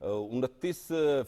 29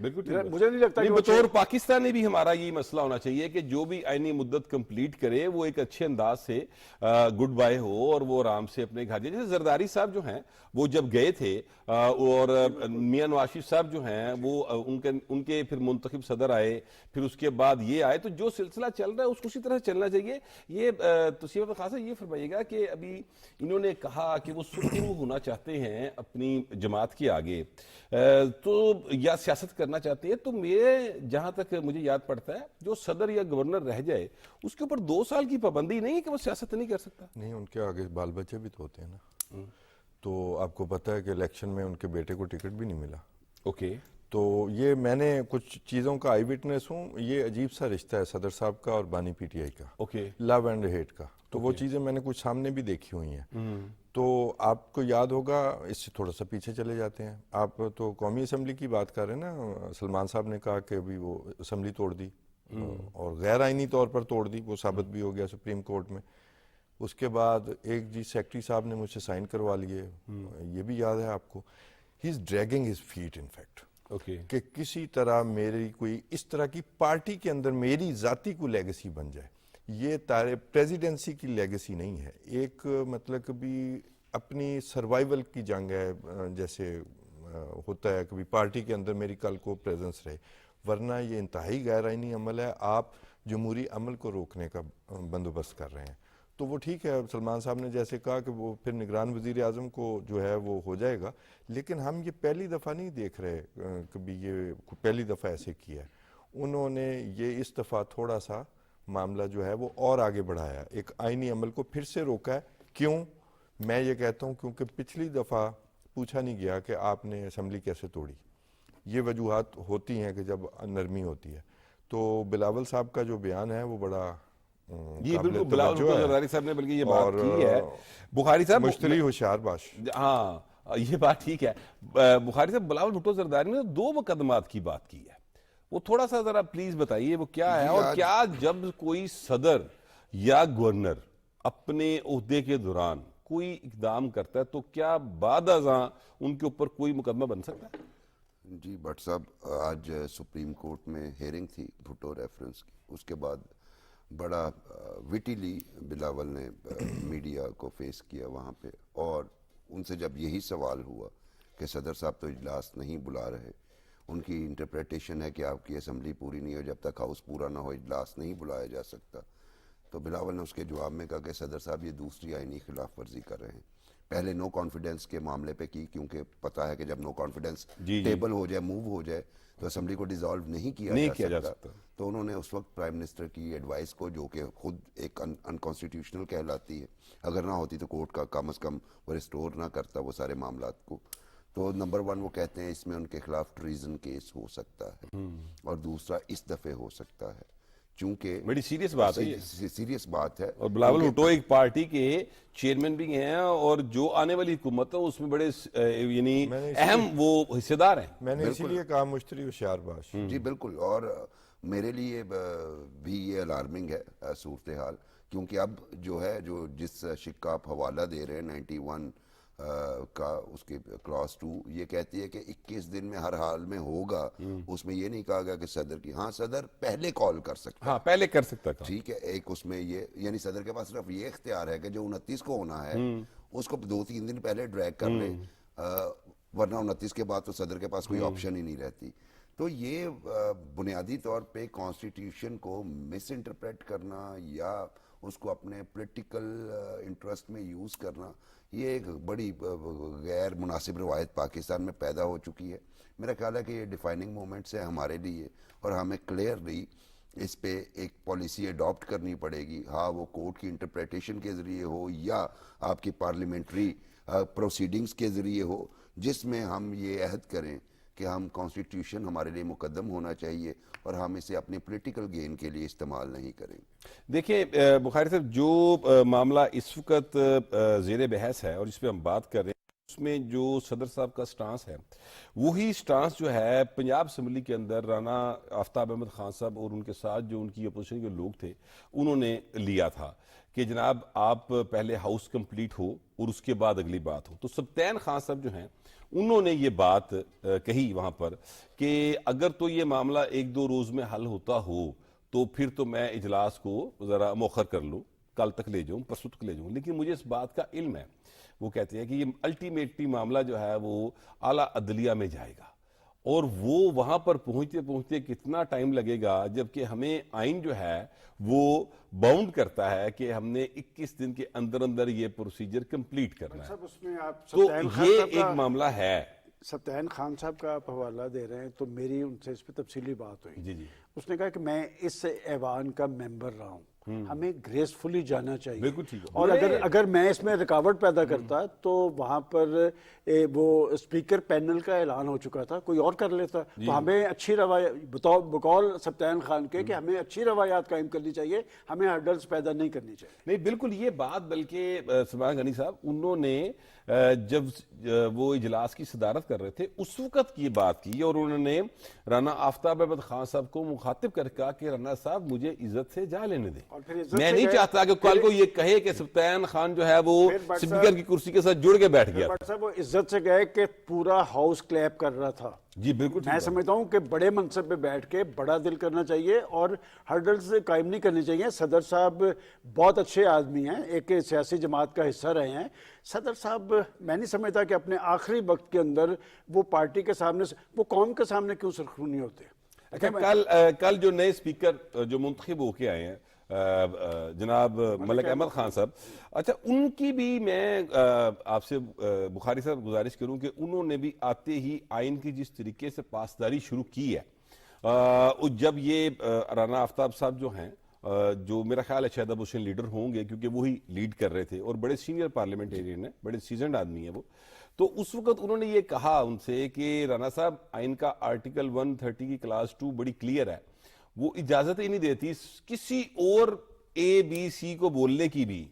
بالکل ٹھیک ہے۔ مجھے نہیں لگتا کہ نہیں، وہ بطور پاکستانی بھی ہمارا یہ مسئلہ ہونا چاہیے کہ جو بھی آئینی مدت کمپلیٹ کرے وہ ایک اچھے انداز سے گڈ بائی ہو اور وہ آرام سے اپنے گھر جائے۔ جیسے زرداری صاحب جو ہیں وہ جب گئے تھے اور میاں نواز شریف صاحب جو ہیں وہ ان کے پھر منتخب صدر آئے، پھر اس کے بعد یہ آئے، تو جو سلسلہ چل رہا ہے اس کو اسی طرح چلنا چاہیے۔ یہ توصیف احمد خان صاحب یہ فرمائیے گا کہ ابھی انہوں نے کہا کہ وہ سپریم ہونا چاہتے ہیں اپنی جماعت کے آگے، تو یا سیاست کرنا چاہتے ہیں، تو میرے جہاں تک مجھے یاد پڑتا ہے جو صدر یا گورنر رہ جائے اس کے اوپر 2 سال کی پابندی نہیں ہے کہ وہ سیاست نہیں کر سکتا۔ نہیں، ان کے آگے بال بچے بھی تو ہوتے ہیں نا۔ تو آپ کو پتہ ہے کہ الیکشن میں ان کے بیٹے کو ٹکٹ بھی نہیں ملا۔ اوکے، تو یہ میں نے کچھ چیزوں کا آئی وٹنس ہوں، یہ عجیب سا رشتہ ہے صدر صاحب کا اور بانی پی ٹی آئی کا، اوکے، لو اینڈ ہیٹ کا۔ تو وہ چیزیں میں نے کچھ سامنے بھی دیکھی ہوئی ہیں۔ تو آپ کو یاد ہوگا، اس سے تھوڑا سا پیچھے چلے جاتے ہیں، آپ تو قومی اسمبلی کی بات کر رہے ہیں نا، سلمان صاحب نے کہا کہ ابھی وہ اسمبلی توڑ دی اور غیر آئینی طور پر توڑ دی، وہ ثابت بھی ہو گیا سپریم کورٹ میں۔ اس کے بعد ایک سیکرٹری صاحب نے مجھ سے سائن کروا لیے، یہ بھی یاد ہے آپ کو۔ He is dragging his feet in fact, okay, کہ کسی طرح میری کوئی اس طرح کی پارٹی کے اندر میری ذاتی کوئی لیگیسی بن جائے۔ یہ پریزیڈنسی کی لیگیسی نہیں ہے، ایک مطلب کبھی اپنی سروائیول کی جنگ ہے، جیسے ہوتا ہے کبھی پارٹی کے اندر میری کل کو پریزنس رہے، ورنہ یہ انتہائی غیر آئینی عمل ہے۔ آپ جمہوری عمل کو روکنے کا بندوبست کر رہے ہیں۔ تو وہ ٹھیک ہے، سلمان صاحب نے جیسے کہا کہ وہ پھر نگران وزیر اعظم کو جو ہے وہ ہو جائے گا، لیکن ہم یہ پہلی دفعہ نہیں دیکھ رہے کبھی یہ پہلی دفعہ ایسے کیا ہے۔ انہوں نے یہ اس دفعہ تھوڑا سا معاملہ جو ہے وہ اور آگے بڑھایا، ایک آئینی عمل کو پھر سے روکا ہے۔ کیوں؟ میں یہ کہتا ہوں کیونکہ پچھلی دفعہ پوچھا نہیں گیا کہ آپ نے اسمبلی کیسے توڑی۔ یہ وجوہات ہوتی ہیں کہ جب نرمی ہوتی ہے۔ تو بلاول صاحب کا جو بیان ہے وہ بڑا یہ بالکل بلاول بھٹو زرداری صاحب نے بلکہ یہ بات کی ہے۔ بخاری صاحب مشتری ہوشیار باش، ہاں یہ بات ٹھیک ہے۔ بخاری صاحب، بلاول بھٹو زرداری نے 2 مقدمات کی بات کی ہے، وہ تھوڑا سا ذرا پلیز بتائیے وہ کیا ہے، اور کیا جب کوئی صدر یا گورنر اپنے عہدے کے دوران کوئی اقدام کرتا ہے تو کیا بعد ازاں ان کے اوپر کوئی مقدمہ بن سکتا ہے؟ جی بٹ صاحب، آج سپریم کورٹ میں ہیئرنگ تھی بھٹو ریفرنس کی، اس کے بعد بڑا وٹیلی بلاول نے میڈیا کو فیس کیا وہاں پہ، اور ان سے جب یہی سوال ہوا کہ صدر صاحب تو اجلاس نہیں بلا رہے، ان کی انٹرپریٹیشن ہے کہ آپ کی اسمبلی پوری نہیں ہو، جب تک ہاؤس پورا نہ ہو اجلاس نہیں بلایا جا سکتا، تو بلاول نے اس کے جواب میں کہا کہ صدر صاحب یہ دوسری آئینی خلاف ورزی کر رہے ہیں۔ پہلے نو کانفیڈنس کے معاملے پہ کی، کیونکہ پتا ہے کہ جب نو کانفیڈنس ٹیبل ہو جائے، موو ہو جائے، تو اسمبلی کو ڈیزالو نہیں کیا جا سکتا۔ تو انہوں نے اس وقت پرائم منسٹر کی ایڈوائس کو، جو کہ خود ایک انکانسٹیٹیوشنل کہلاتی ہے، اگر نہ ہوتی تو کورٹ کا کم از کم وہ ریسٹور نہ کرتا وہ سارے معاملات کو، تو نمبر 1 وہ کہتے ہیں اس میں ان کے خلاف ٹریزن کیس ہو سکتا ہے، اور دوسرا اس دفعے ہو سکتا ہے، چونکہ بڑی سیریس بات ہے، سیریس بات ہے۔ اور بلاول بھٹو ایک پارٹی کے چیئرمین بھی ہیں اور جو آنے والی حکومت ہے اس میں بڑے یعنی اہم وہ حصے دار ہیں۔ میں نے اسی لیے کہا مشتری ہوشیار باش۔ جی بالکل، اور میرے لیے بھی یہ الارمنگ ہے صورتحال، کیونکہ اب جو ہے جس شک کا آپ حوالہ دے رہے ہیں 91 کا، اس کے کلاس 2 یہ کہتی ہے کہ 21 دن میں ہر حال میں ہوگا، اس میں یہ نہیں کہا گیا کہ صدر کی، ہاں صدر پہلے کال کر سکتا ہے، ہاں پہلے کر سکتا تھا، ٹھیک ہے، ایک اس میں یہ یعنی صدر کے پاس صرف یہ اختیار ہے کہ جو 29 کو ہونا ہے اس کو 2-3 دن پہلے ڈریگ کر لے، ورنہ 29 کے بعد تو صدر کے پاس کوئی آپشن ہی نہیں رہتی۔ تو یہ بنیادی طور پہ کانسٹیٹیوشن کو مس انٹرپریٹ کرنا یا اس کو اپنے پولیٹیکل انٹرسٹ میں یوز کرنا، یہ ایک بڑی غیر مناسب روایت پاکستان میں پیدا ہو چکی ہے۔ میرا خیال ہے کہ یہ ڈیفائننگ مومنٹس ہے ہمارے لیے، اور ہمیں کلیئرلی اس پہ ایک پالیسی اڈاپٹ کرنی پڑے گی، ہاں وہ کورٹ کی انٹرپریٹیشن کے ذریعے ہو یا آپ کی پارلیمنٹری پروسیڈنگز کے ذریعے ہو، جس میں ہم یہ عہد کریں کہ ہم کانسٹیٹیوشن ہمارے لیے مقدم ہونا چاہیے اور ہم اسے اپنے پولیٹیکل گین کے لیے استعمال نہیں کریں۔ دیکھیں بخاری صاحب، جو معاملہ اس وقت زیر بحث ہے اور جس پہ ہم بات کر رہے ہیں، اس میں جو صدر صاحب کا سٹانس ہے وہی سٹانس جو ہے پنجاب اسمبلی کے اندر رانا آفتاب احمد خان صاحب اور ان کے ساتھ جو ان کی اپوزیشن کے لوگ تھے انہوں نے لیا تھا کہ جناب آپ پہلے ہاؤس کمپلیٹ ہو اور اس کے بعد اگلی بات ہو. تو سبطین خان صاحب جو ہیں انہوں نے یہ بات کہی وہاں پر کہ اگر تو یہ معاملہ 1-2 روز میں حل ہوتا ہو تو پھر تو میں اجلاس کو ذرا مؤخر کر لوں, کل تک لے جاؤں, پرسوں تک لے جاؤں, لیکن مجھے اس بات کا علم ہے. وہ کہتے ہیں کہ یہ الٹیمیٹلی معاملہ جو ہے وہ اعلیٰ عدلیہ میں جائے گا اور وہ وہاں پر پہنچتے پہنچتے کتنا ٹائم لگے گا, جبکہ ہمیں آئین جو ہے وہ باؤنڈ کرتا ہے کہ ہم نے 21 دن کے اندر اندر یہ پروسیجر کمپلیٹ کرنا ہے. اس میں آپ تو سبطین خان یہ صاحب ایک کا معاملہ ہے. سبطین خان صاحب کا آپ حوالہ دے رہے ہیں تو میری ان سے اس پہ تفصیلی بات ہوئی. جی جی اس نے کہا کہ میں اس ایوان کا ممبر رہا ہوں, ہمیں گریسفلی جانا چاہیے. بالکل ٹھیک ہے. اور اگر میں اس میں رکاوٹ پیدا کرتا تو وہاں پر وہ اسپیکر پینل کا اعلان ہو چکا تھا, کوئی اور کر لیتا. تو ہمیں اچھی روایات بقول سبطین خان کے کہ ہمیں اچھی روایات قائم کرنی چاہیے, ہمیں ہرڈلز پیدا نہیں کرنی چاہیے. نہیں بالکل یہ بات, بلکہ سلمان غنی صاحب انہوں نے جب وہ اجلاس کی صدارت کر رہے تھے اس وقت کی بات کی اور انہوں نے رانا آفتاب احمد خان صاحب کو مخاطب کر کہا کہ رانا صاحب مجھے عزت سے جا لینے دیں, میں نہیں چاہتا کہ کل کو یہ کہے کہ سبطین خان جو ہے وہ اسپیکر کی کرسی کے ساتھ جڑ کے بیٹھ گیا. صاحب وہ عزت سے گئے کہ پورا ہاؤس کلیپ کر رہا تھا. جی بالکل میں سمجھتا ہوں کہ بڑے منصب پہ بیٹھ کے بڑا دل کرنا چاہیے اور ہرڈلز قائم نہیں کرنی چاہیے. صدر صاحب بہت اچھے آدمی ہیں, ایک سیاسی جماعت کا حصہ رہے ہیں. صدر صاحب میں نہیں سمجھتا کہ اپنے آخری وقت کے اندر وہ پارٹی کے سامنے, وہ قوم کے سامنے کیوں سرخرونی ہوتے. اچھا کل جو نئے اسپیکر جو منتخب ہو کے آئے ہیں جناب ملک احمد خان صاحب, اچھا ان کی بھی میں آپ سے بخاری صاحب گزارش کروں کہ انہوں نے بھی آتے ہی آئین کی جس طریقے سے پاسداری شروع کی ہے, جب یہ رانا آفتاب صاحب جو ہیں جو میرا خیال ہے شاید اپوزیشن لیڈر ہوں گے کیونکہ وہی لیڈ کر رہے تھے اور بڑے سینئر پارلیمنٹیرین ہیں, بڑے سیزنڈ آدمی ہیں وہ, تو اس وقت انہوں نے یہ کہا ان سے کہ رانا صاحب آئین کا آرٹیکل 130 کی کلاس 2 بڑی کلیئر ہے, وہ اجازت ہی نہیں دیتی کسی اور ABC کو بولنے کی بھی.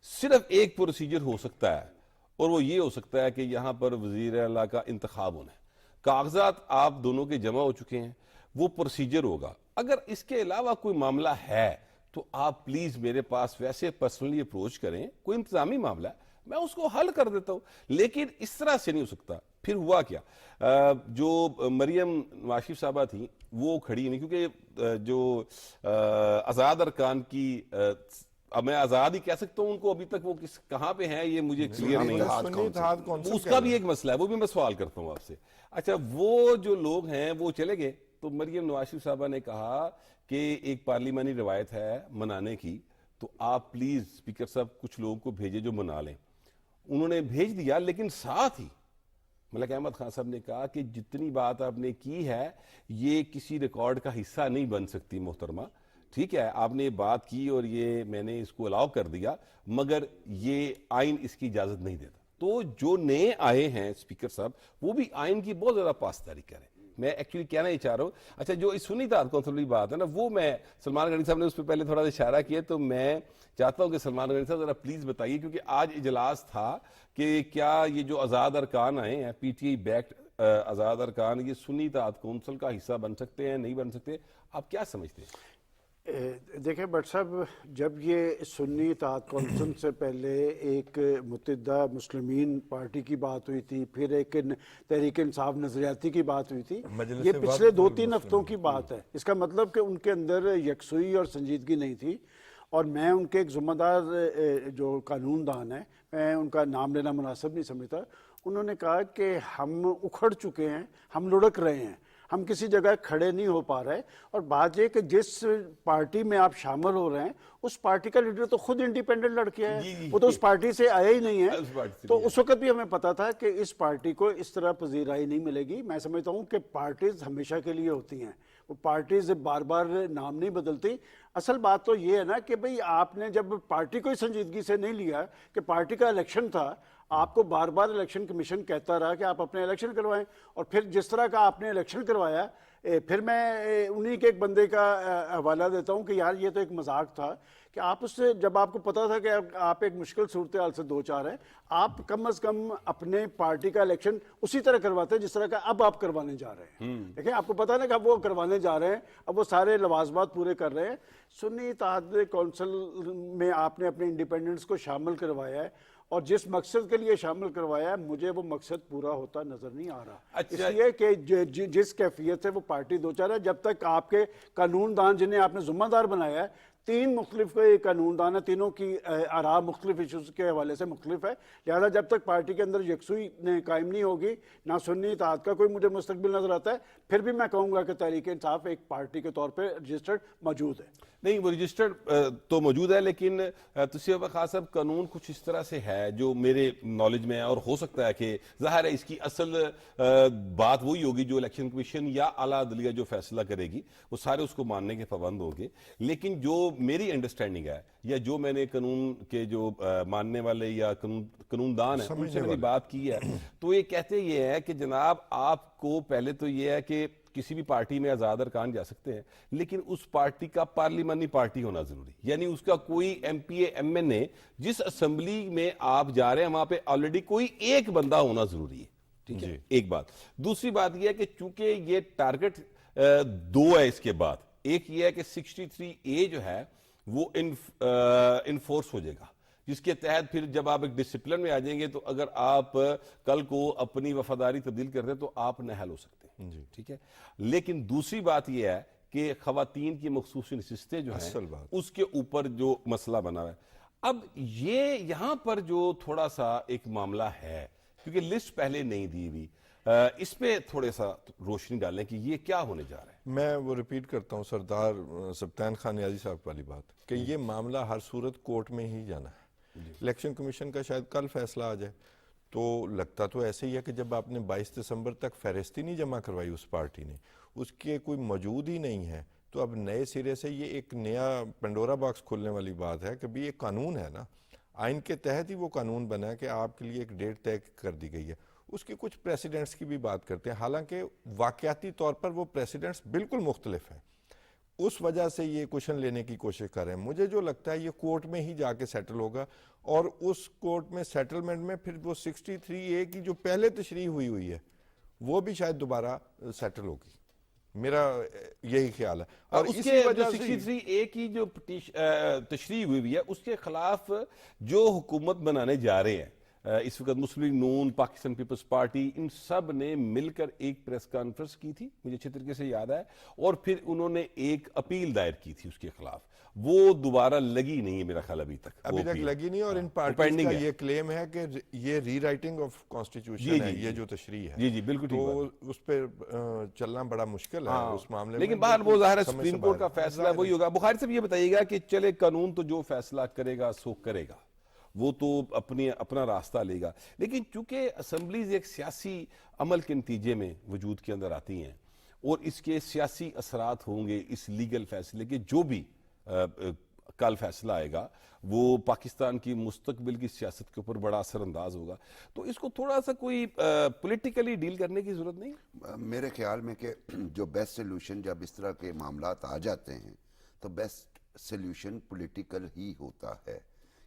صرف ایک پروسیجر ہو سکتا ہے اور وہ یہ ہو سکتا ہے کہ یہاں پر وزیر اعلیٰ کا انتخاب ہونا ہے, کاغذات آپ دونوں کے جمع ہو چکے ہیں, وہ پروسیجر ہوگا. اگر اس کے علاوہ کوئی معاملہ ہے تو آپ پلیز میرے پاس ویسے پرسنلی اپروچ کریں, کوئی انتظامی معاملہ ہے میں اس کو حل کر دیتا ہوں, لیکن اس طرح سے نہیں ہو سکتا. پھر ہوا کیا, جو مریم نواز صاحبہ تھیں وہ کھڑی نہیں, کیونکہ جو آزاد ارکان کی, اب میں آزاد ہی کہہ سکتا ہوں ان کو, ابھی تک وہ کہاں پہ ہیں یہ مجھے کلیئر نہیں ہے, اس کا بھی ایک مسئلہ ہے, وہ بھی میں سوال کرتا ہوں آپ سے. اچھا وہ جو لوگ ہیں وہ چلے گئے, تو مریم نواز صاحبہ نے کہا کہ ایک پارلیمانی روایت ہے منانے کی, تو آپ پلیز اسپیکر صاحب کچھ لوگوں کو بھیجے جو منا لیں. انہوں نے بھیج دیا, لیکن ساتھ ہی ملک احمد خان صاحب نے کہا کہ جتنی بات آپ نے کی ہے یہ کسی ریکارڈ کا حصہ نہیں بن سکتی محترمہ, ٹھیک ہے آپ نے بات کی اور یہ میں نے اس کو الاؤ کر دیا, مگر یہ آئین اس کی اجازت نہیں دیتا. تو جو نئے آئے ہیں اسپیکر صاحب وہ بھی آئین کی بہت زیادہ پاسداری کریں. میں ایکچولی کہنا ہی چاہ رہا ہوں. اچھا جو اس سنی اتحاد کونسل کی بات ہے نا, وہ میں سلمان غنی صاحب نے اس پہ پہلے تھوڑا سا اشارہ کیا, تو میں چاہتا ہوں کہ سلمان غنی صاحب ذرا پلیز بتائیے, کیونکہ آج اجلاس تھا کہ کیا یہ جو آزاد ارکان آئے ہیں PTI بیکڈ آزاد ارکان, یہ سنی اتحاد کونسل کا حصہ بن سکتے ہیں نہیں بن سکتے, آپ کیا سمجھتے ہیں؟ دیکھیں بٹ صاحب, جب یہ سنی اتحاد کونسل سے پہلے ایک متحدہ مسلمین پارٹی کی بات ہوئی تھی, پھر ایک تحریک انصاف نظریاتی کی بات ہوئی تھی, یہ پچھلے 2-3 ہفتوں کی بات ہے. اس کا مطلب کہ ان کے اندر یکسوئی اور سنجیدگی نہیں تھی. اور میں ان کے ایک ذمہ دار جو قانون دان ہیں, میں ان کا نام لینا مناسب نہیں سمجھتا, انہوں نے کہا کہ ہم اکھڑ چکے ہیں, ہم لڑک رہے ہیں, ہم کسی جگہ کھڑے نہیں ہو پا رہے. اور بات یہ کہ جس پارٹی میں آپ شامل ہو رہے ہیں اس پارٹی کا لیڈر تو خود انڈیپینڈنٹ لڑکے ہے, وہ تو اس پارٹی سے آیا ہی نہیں ہے. تو اس وقت بھی ہمیں پتا تھا کہ اس پارٹی کو اس طرح پذیرائی نہیں ملے گی. میں سمجھتا ہوں کہ پارٹیز ہمیشہ کے لیے ہوتی ہیں, وہ پارٹیز بار بار نام نہیں بدلتی. اصل بات تو یہ ہے نا کہ بھئی آپ نے جب پارٹی کو سنجیدگی سے نہیں لیا, کہ پارٹی کا الیکشن تھا, آپ کو بار بار الیکشن کمیشن کہتا رہا کہ آپ اپنے الیکشن کروائیں, اور پھر جس طرح کا آپ نے الیکشن کروایا, پھر میں انہی کے ایک بندے کا حوالہ دیتا ہوں کہ یار یہ تو ایک مذاق تھا کہ آپ اس سے, جب آپ کو پتا تھا کہ آپ ایک مشکل صورتحال سے دو چار ہیں، آپ کم از کم اپنے پارٹی کا الیکشن اسی طرح کرواتے ہیں جس طرح کا اب آپ کروانے جا رہے ہیں. دیکھیں آپ کو پتا نا کہ اب وہ کروانے جا رہے ہیں، اب وہ سارے لوازمات پورے کر رہے ہیں. سنی اتحاد کونسل میں آپ نے اپنے انڈیپینڈنٹس کو شامل کروایا ہے، اور جس مقصد کے لیے شامل کروایا ہے مجھے وہ مقصد پورا ہوتا نظر نہیں آ رہا. اس لیے کہ جس کیفیت سے وہ پارٹی دو چار ہے، جب تک آپ کے قانون دان جنہیں آپ نے ذمہ دار بنایا ہے، 3 مختلف قانون دان ہیں، تینوں کی آراء مختلف ایشوز کے حوالے سے مختلف ہے، لہذا جب تک پارٹی کے اندر یکسوئی قائم نہیں ہوگی، نہ سنی اتحاد کا کوئی مجھے مستقبل نظر آتا ہے. پھر بھی میں کہوں گا کہ تحریک انصاف ایک پارٹی کے طور پہ رجسٹرڈ موجود ہے. نہیں، وہ رجسٹرڈ تو موجود ہے، لیکن تسیب خان صاحب قانون کچھ اس طرح سے ہے جو میرے نالج میں ہے، اور ہو سکتا ہے کہ ظاہر ہے اس کی اصل بات وہی ہوگی جو الیکشن کمیشن یا اعلیٰ عدلیہ جو فیصلہ کرے گی وہ سارے اس کو ماننے کے پابند ہوں گے. لیکن جو میری انڈرسٹینڈنگ ہے یا جو میں نے قانون کے جو ماننے والے یا قانون دان ہیں ان سے میں نے بات کی ہے، تو یہ کہتے یہ ہے کہ جناب آپ کو پہلے تو یہ ہے کہ کسی بھی پارٹی میں آزاد ارکان جا سکتے ہیں، لیکن اس پارٹی کا پارلیمانی پارٹی ہونا ضروری، یعنی اس کا کوئی M P A M N A جس اسمبلی میں آپ جا رہے ہیں وہاں پہ آلریڈی کوئی ایک بندہ ہونا ضروری ہے. ٹھیک ہے، ایک بات. دوسری بات یہ ہے کہ چونکہ یہ ٹارگٹ 2 ہے اس کے بعد، ایک یہ ہے کہ 63A جو ہے وہ انفورس ہو جائے گا، جس کے تحت پھر جب آپ ایک ڈسپلن میں آ جائیں گے تو اگر آپ کل کو اپنی وفاداری تبدیل کرتے ہیں تو آپ نااہل ہو سکتے ہیں. ٹھیک ہے. لیکن دوسری بات یہ ہے کہ خواتین کی مخصوص نشستیں جو ہیں اس کے اوپر جو مسئلہ بنا ہوا ہے. اب یہ یہاں پر جو تھوڑا سا ایک معاملہ ہے، کیونکہ لسٹ پہلے نہیں دی ہوئی، اس پہ تھوڑے سا روشنی ڈالیں کہ یہ کیا ہونے جا رہا ہے. میں وہ ریپیٹ کرتا ہوں سردار سبطین خان نیازی صاحب والی بات، کہ یہ معاملہ ہر صورت کورٹ میں ہی جانا ہے. الیکشن کمیشن کا شاید کل فیصلہ آ جائے، تو لگتا تو ایسے ہی ہے کہ جب آپ نے 22 دسمبر تک فہرستی نہیں جمع کروائی اس پارٹی نے، اس کے کوئی موجود ہی نہیں ہے، تو اب نئے سرے سے یہ ایک نیا پنڈورا باکس کھولنے والی بات ہے کہ بھی یہ قانون ہے نا، آئین کے تحت ہی وہ قانون بنا ہے کہ آپ کے لیے ایک ڈیٹ طے کر دی گئی ہے. اس کی کچھ پریسیڈنٹس کی بھی بات کرتے ہیں، حالانکہ واقعاتی طور پر وہ پریسیڈنٹس بالکل مختلف ہیں. اس وجہ سے یہ کوشچن لینے کی کوشش کر رہے ہیں. مجھے جو لگتا ہے یہ کورٹ میں ہی جا کے سیٹل ہوگا، اور اس کورٹ میں سیٹلمنٹ میں پھر وہ 63A کی جو پہلے تشریح ہوئی ہے وہ بھی شاید دوبارہ سیٹل ہوگی. میرا یہی خیال ہے. اور اس کے جو 63A کی جو تشریح ہوئی ہے اس کے خلاف جو حکومت بنانے جا رہے ہیں اس وقت مسلم لیگ نون، پاکستان پیپلز پارٹی، ان سب نے مل کر ایک پریس کانفرنس کی تھی، مجھے اچھے طریقے سے یاد ہے، اور پھر انہوں نے ایک اپیل دائر کی تھی اس کے خلاف. وہ دوبارہ لگی نہیں ہے میرا خیال ابھی تک لگی نہیں. اور ان پارٹیز کا یہ کلیم ہے کہ یہ ری رائٹنگ آف کانسٹیٹیوشن ہے، یہ جو تشریح ہے. جی بالکل. تو اس پہ چلنا بڑا مشکل ہے اس معاملے میں. لیکن باہر وہ ظاہر ہے سپریم کورٹ کا فیصلہ وہی ہوگا. بخاری صاحب یہ بتائیے گا کہ چلے قانون تو جو فیصلہ کرے گا سو کرے گا، وہ تو اپنا راستہ لے گا، لیکن چونکہ اسمبلیز ایک سیاسی عمل کے نتیجے میں وجود کے اندر آتی ہیں اور اس کے سیاسی اثرات ہوں گے اس لیگل فیصلے کے، جو بھی کل فیصلہ آئے گا وہ پاکستان کی مستقبل کی سیاست کے اوپر بڑا اثر انداز ہوگا. تو اس کو تھوڑا سا کوئی پولیٹیکلی ڈیل کرنے کی ضرورت نہیں؟ میرے خیال میں کہ جو بیسٹ سلوشن جب اس طرح کے معاملات آ جاتے ہیں تو بیسٹ سلوشن پولیٹیکل ہی ہوتا ہے،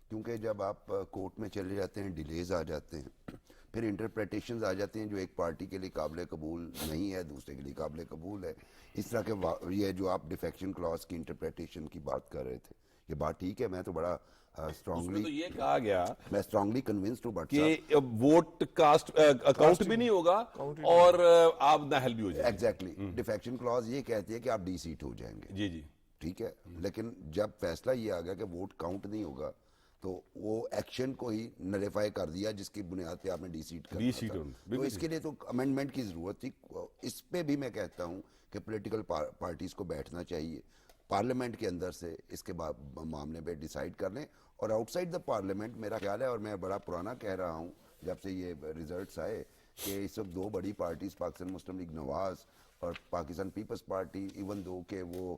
کیونکہ جب آپ کورٹ میں چلے جاتے ہیں ڈیلیز آ جاتے ہیں، پھر انٹرپریٹیشنز آ جاتے ہیں جو ایک پارٹی کے لیے قابل قبول نہیں ہے، دوسرے کے لیے قابل قبول ہے. اس طرح کے یہ جو آپ ڈیفیکشن کلاس کی انٹرپریٹیشن کی بات کر رہے تھے، یہ بات ٹھیک ہے. میں تو بڑا اسٹرانگلی تو یہ کہا گیا میں اسٹرانگلی کنونسڈ ہوں کہ ووٹ کاسٹ اکاؤنٹ بھی نہیں ہوگا اور آپ نااہل بھی ہو جائیں گے. ایگزیکٹلی ڈیفیکشن کلاس یہ کہتی ہے کہ آپ ڈی سیٹ ہو جائیں گے. جی ٹھیک ہے. لیکن جب فیصلہ یہ آ گیا کہ ووٹ کاؤنٹ نہیں ہوگا تو وہ ایکشن کو ہی نلیفائی کر دیا جس کی بنیاد پہ آپ نے ڈی سیٹ کرنا تھا. تو اس کے لیے تو امینڈمنٹ کی ضرورت تھی. اس پہ بھی میں کہتا ہوں کہ پولیٹیکل پارٹیز کو بیٹھنا چاہیے پارلیمنٹ کے اندر سے اس کے معاملے پہ ڈیسائیڈ کر لیں. اور آؤٹ سائڈ دا پارلیمنٹ میرا خیال ہے، اور میں بڑا پرانا کہہ رہا ہوں جب سے یہ ریزلٹس آئے، کہ اس وقت 2 بڑی پارٹیز پاکستان مسلم لیگ نواز اور پاکستان پیپلز پارٹی، ایون دو کہ وہ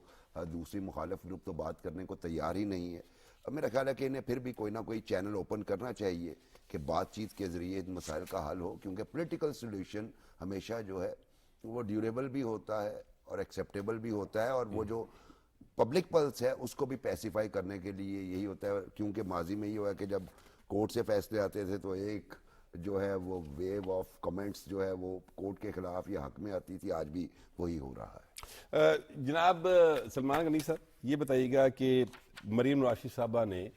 دوسری مخالف گروپ تو بات کرنے کو تیار ہی نہیں ہے. میرا خیال ہے کہ انہیں پھر بھی کوئی نہ کوئی چینل اوپن کرنا چاہیے کہ بات چیت کے ذریعے ان مسائل کا حل ہو، کیونکہ پولیٹیکل سولوشن ہمیشہ جو ہے وہ ڈیوریبل بھی ہوتا ہے اور ایکسیپٹیبل بھی ہوتا ہے. اور وہ جو پبلک پلس ہے اس کو بھی پیسیفائی کرنے کے لیے یہی ہوتا ہے، کیونکہ ماضی میں یہ ہوا کہ جب کورٹ سے فیصلے آتے تھے تو ایک جو ہے وہ ویو آف کمنٹس جو ہے وہ کورٹ کے خلاف یا حق میں آتی تھی، آج بھی وہی ہو رہا ہے۔ جناب سلمان غنی صاحب یہ بتائیے گا کہ مریم نواز شریف صاحبہ نے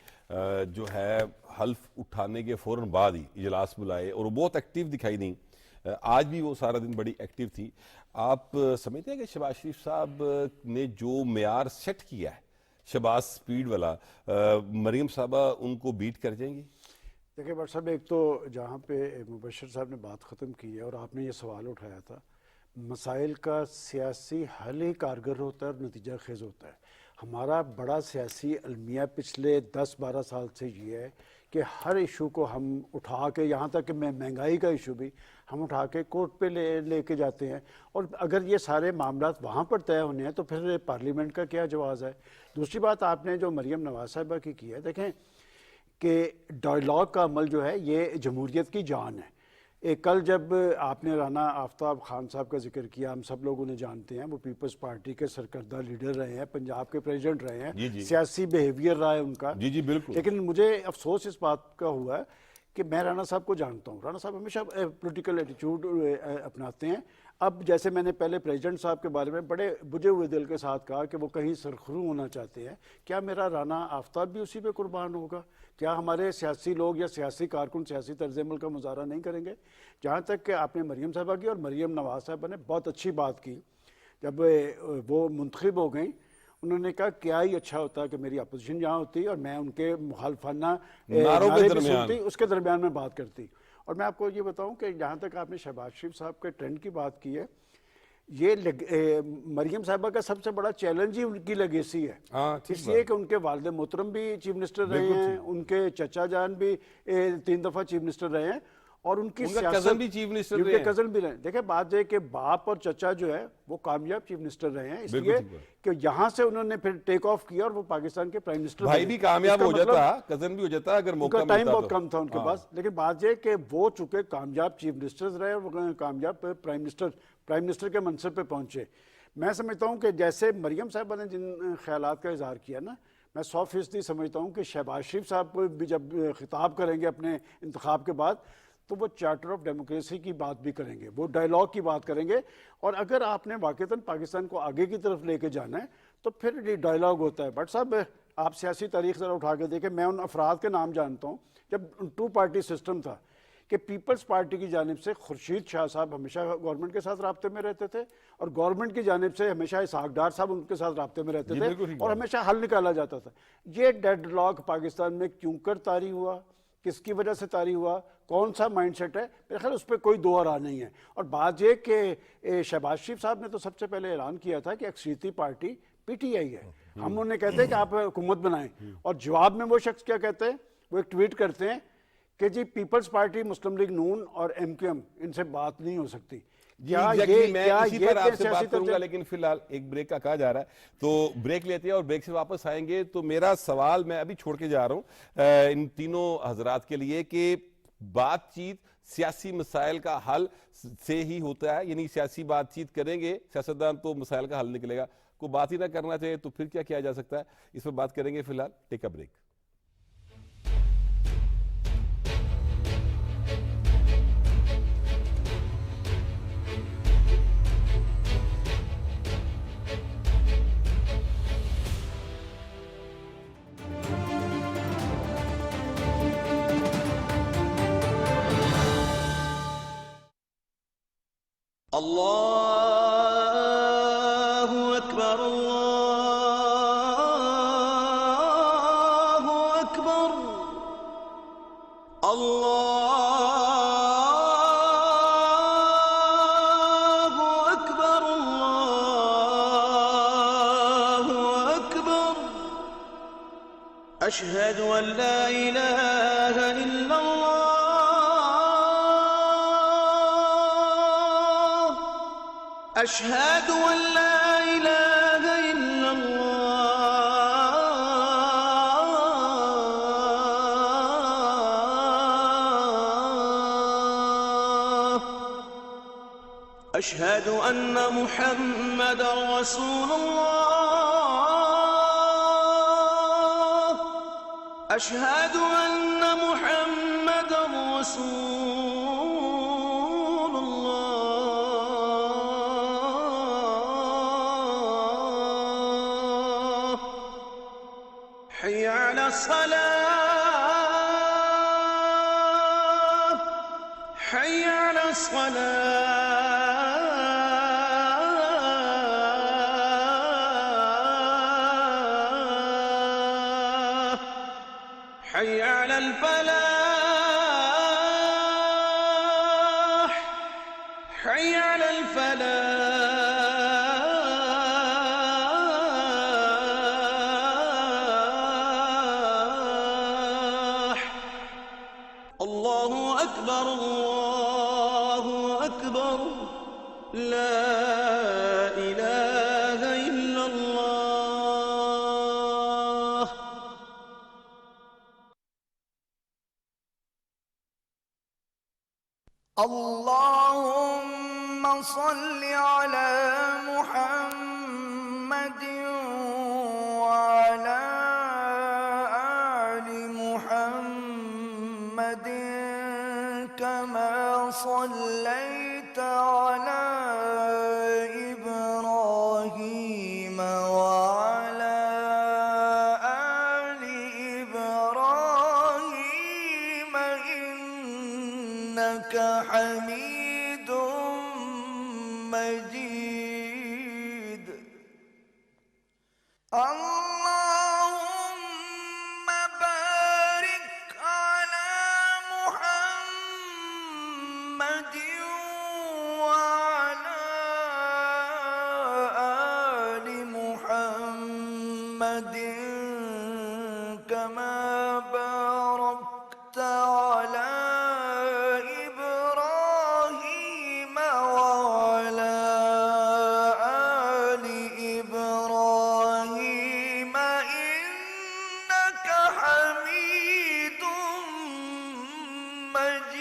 جو ہے حلف اٹھانے کے فوراً بعد ہی اجلاس بلائے اور وہ بہت ایکٹیو دکھائی دیں، آج بھی وہ سارا دن بڑی ایکٹیو تھی۔ آپ سمجھتے ہیں کہ شہباز شریف صاحب نے جو معیار سیٹ کیا ہے شہباز سپیڈ والا، مریم صاحبہ ان کو بیٹ کر جائیں گی؟ دیکھیں بٹ صاحب، ایک تو جہاں پہ مبشر صاحب نے بات ختم کی ہے اور آپ نے یہ سوال اٹھایا تھا، مسائل کا سیاسی حل ہی کارگر ہوتا ہے اور نتیجہ خیز ہوتا ہے۔ ہمارا بڑا سیاسی المیہ پچھلے 10-12 سال سے یہ ہے کہ ہر ایشو کو ہم اٹھا کے، یہاں تک کہ مہنگائی کا ایشو بھی ہم اٹھا کے کورٹ پہ لے کے جاتے ہیں، اور اگر یہ سارے معاملات وہاں پر طے ہونے ہیں تو پھر پارلیمنٹ کا کیا جواز ہے؟ دوسری بات آپ نے جو مریم نواز صاحبہ کی ہے، دیکھیں کہ ڈائیلاگ کا عمل جو ہے یہ جمہوریت کی جان ہے۔ کل جب آپ نے رانا آفتاب خان صاحب کا ذکر کیا، ہم سب لوگ انہیں جانتے ہیں، وہ پیپلز پارٹی کے سرکردہ لیڈر رہے ہیں، پنجاب کے پریزیڈنٹ رہے ہیں، سیاسی بیہیویئر رہا ہے ان کا۔ جی بالکل۔ لیکن مجھے افسوس اس بات کا ہوا ہے کہ میں رانا صاحب کو جانتا ہوں، رانا صاحب ہمیشہ پولیٹیکل ایٹیچیوڈ اپناتے ہیں۔ اب جیسے میں نے پہلے پریزیڈنٹ صاحب کے بارے میں بڑے بجھے ہوئے دل کے ساتھ کہا کہ وہ کہیں سرخرو ہونا چاہتے ہیں، کیا میرا رانا آفتاب بھی اسی پہ قربان ہوگا؟ کیا ہمارے سیاسی لوگ یا سیاسی کارکن سیاسی طرز عمل کا مظاہرہ نہیں کریں گے؟ جہاں تک کہ آپ نے مریم صاحبہ کی، اور مریم نواز صاحبہ نے بہت اچھی بات کی، جب وہ منتخب ہو گئیں انہوں نے کہا کیا ہی اچھا ہوتا کہ میری اپوزیشن جہاں ہوتی اور میں ان کے مخالفانہ نعرے بھی سنتی، اس کے درمیان میں بات کرتی۔ اور میں آپ کو یہ بتاؤں کہ جہاں تک آپ نے شہباز شریف صاحب کے ٹرینڈ کی بات کی ہے، یہ مریم صاحبہ کا سب سے بڑا چیلنج ہی ان کی لیگیسی ہے، اس لیے کہ ان کے والد محترم بھی چیف منسٹر رہے ہیں، ان کے چچا جان بھی 3 دفعہ چیف منسٹر رہے ہیں، اور ان کی کزن بھی چیف منسٹر رہے ہیں، کزن بھی رہے ہیں۔ دیکھیں بات یہ کہ باپ اور چچا جو ہے وہ کامیاب چیف منسٹر رہے ہیں، اس لیے کہ یہاں سے انہوں نے پھر ٹیک آف کیا اور وہ پاکستان کے پرائم منسٹر، بھائی بھی کامیاب ہو جاتا، کزن بھی ہو جاتا اگر موقع ملتا، ٹائم بہت کم تھا ان کے پاس۔ لیکن بات یہ کہ وہ چونکہ کامیاب چیف منسٹر رہے اور وہ کامیاب پرائم منسٹر کے منصب پہ پہنچے۔ میں سمجھتا ہوں کہ جیسے مریم صاحبہ نے جن خیالات کا اظہار کیا نا، میں 100% سمجھتا ہوں کہ شہباز شریف صاحب کو بھی جب خطاب کریں گے اپنے انتخاب کے بعد تو وہ چارٹر آف ڈیموکریسی کی بات بھی کریں گے، وہ ڈائیلاگ کی بات کریں گے، اور اگر آپ نے واقعتاً پاکستان کو آگے کی طرف لے کے جانا ہے تو پھر یہ ڈائیلاگ ہوتا ہے۔ بٹ صاحب آپ سیاسی تاریخ ذرا اٹھا کے دیکھیں، میں ان افراد کے نام جانتا ہوں جب 2 پارٹی سسٹم تھا کہ پیپلز پارٹی کی جانب سے خورشید شاہ صاحب ہمیشہ گورنمنٹ کے ساتھ رابطے میں رہتے تھے، اور گورنمنٹ کی جانب سے ہمیشہ اسحاق ڈار صاحب ان کے ساتھ رابطے میں رہتے تھے، اور ہمیشہ حل نکالا جاتا تھا۔ یہ ڈیڈ لاک پاکستان میں کیوں کر طاری ہوا، کس کی وجہ سے طاری ہوا، کون سا مائنڈ سیٹ ہے، میرے خیال اس پہ کوئی دو راہ نہیں ہے۔ اور بات یہ کہ شہباز شریف صاحب نے تو سب سے پہلے اعلان کیا تھا کہ اکثریتی پارٹی پی ٹی آئی ہے، ہم انہیں کہتے ہیں کہ آپ حکومت بنائیں، اور جواب میں وہ شخص کیا کہتے ہیں، وہ ایک ٹویٹ کرتے ہیں کہ جی پیپلز پارٹی، مسلم لیگ نون اور ایم کیو ایم ان سے بات نہیں ہو سکتی۔ میں اسی پر آپ سے بات کروں گا، لیکن فی الحال ایک بریک کا کہا جا رہا ہے تو بریک لیتے ہیں اور بریک سے واپس آئیں گے۔ تو میرا سوال میں ابھی چھوڑ کے جا رہا ہوں ان تینوں حضرات کے لیے کہ بات چیت سیاسی مسائل کا حل سے ہی ہوتا ہے، یعنی سیاسی بات چیت کریں گے سیاستدان تو مسائل کا حل نکلے گا، کوئی بات ہی نہ کرنا چاہیے تو پھر کیا کیا جا سکتا ہے، اس پر بات کریں گے۔ فی الحال ٹیک اے بریک۔ اللہ اکبر اللہ اکبر اللہ اکبر اللہ اکبر اشہد ان لا الہ الا اللہ أشهد أن لا إله إلا الله أشهد أن محمد رسول الله أشهد أن محمد رسول الله حي على الصلاة حي على الصلاة حي على الفلاح حي على الفلاح الله أكبر الله أكبر لا إله إلا الله اللهم صل على محمد وعلى آل محمد كما صليت على إبراهيم وعلى آل إبراهيم إنك حميد مجيد اللهم بارك على محمد وعلى آل محمد كما باركت على إبراهيم وعلى آل إبراهيم إنك حميد مجيد.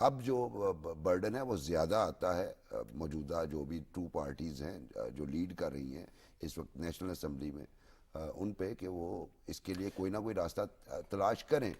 اب جو برڈن ہے وہ زیادہ آتا ہے موجودہ جو بھی 2 پارٹیز ہیں جو لیڈ کر رہی ہیں اس وقت نیشنل اسمبلی میں، ان پہ کہ وہ اس کے لیے کوئی نہ کوئی راستہ تلاش کریں.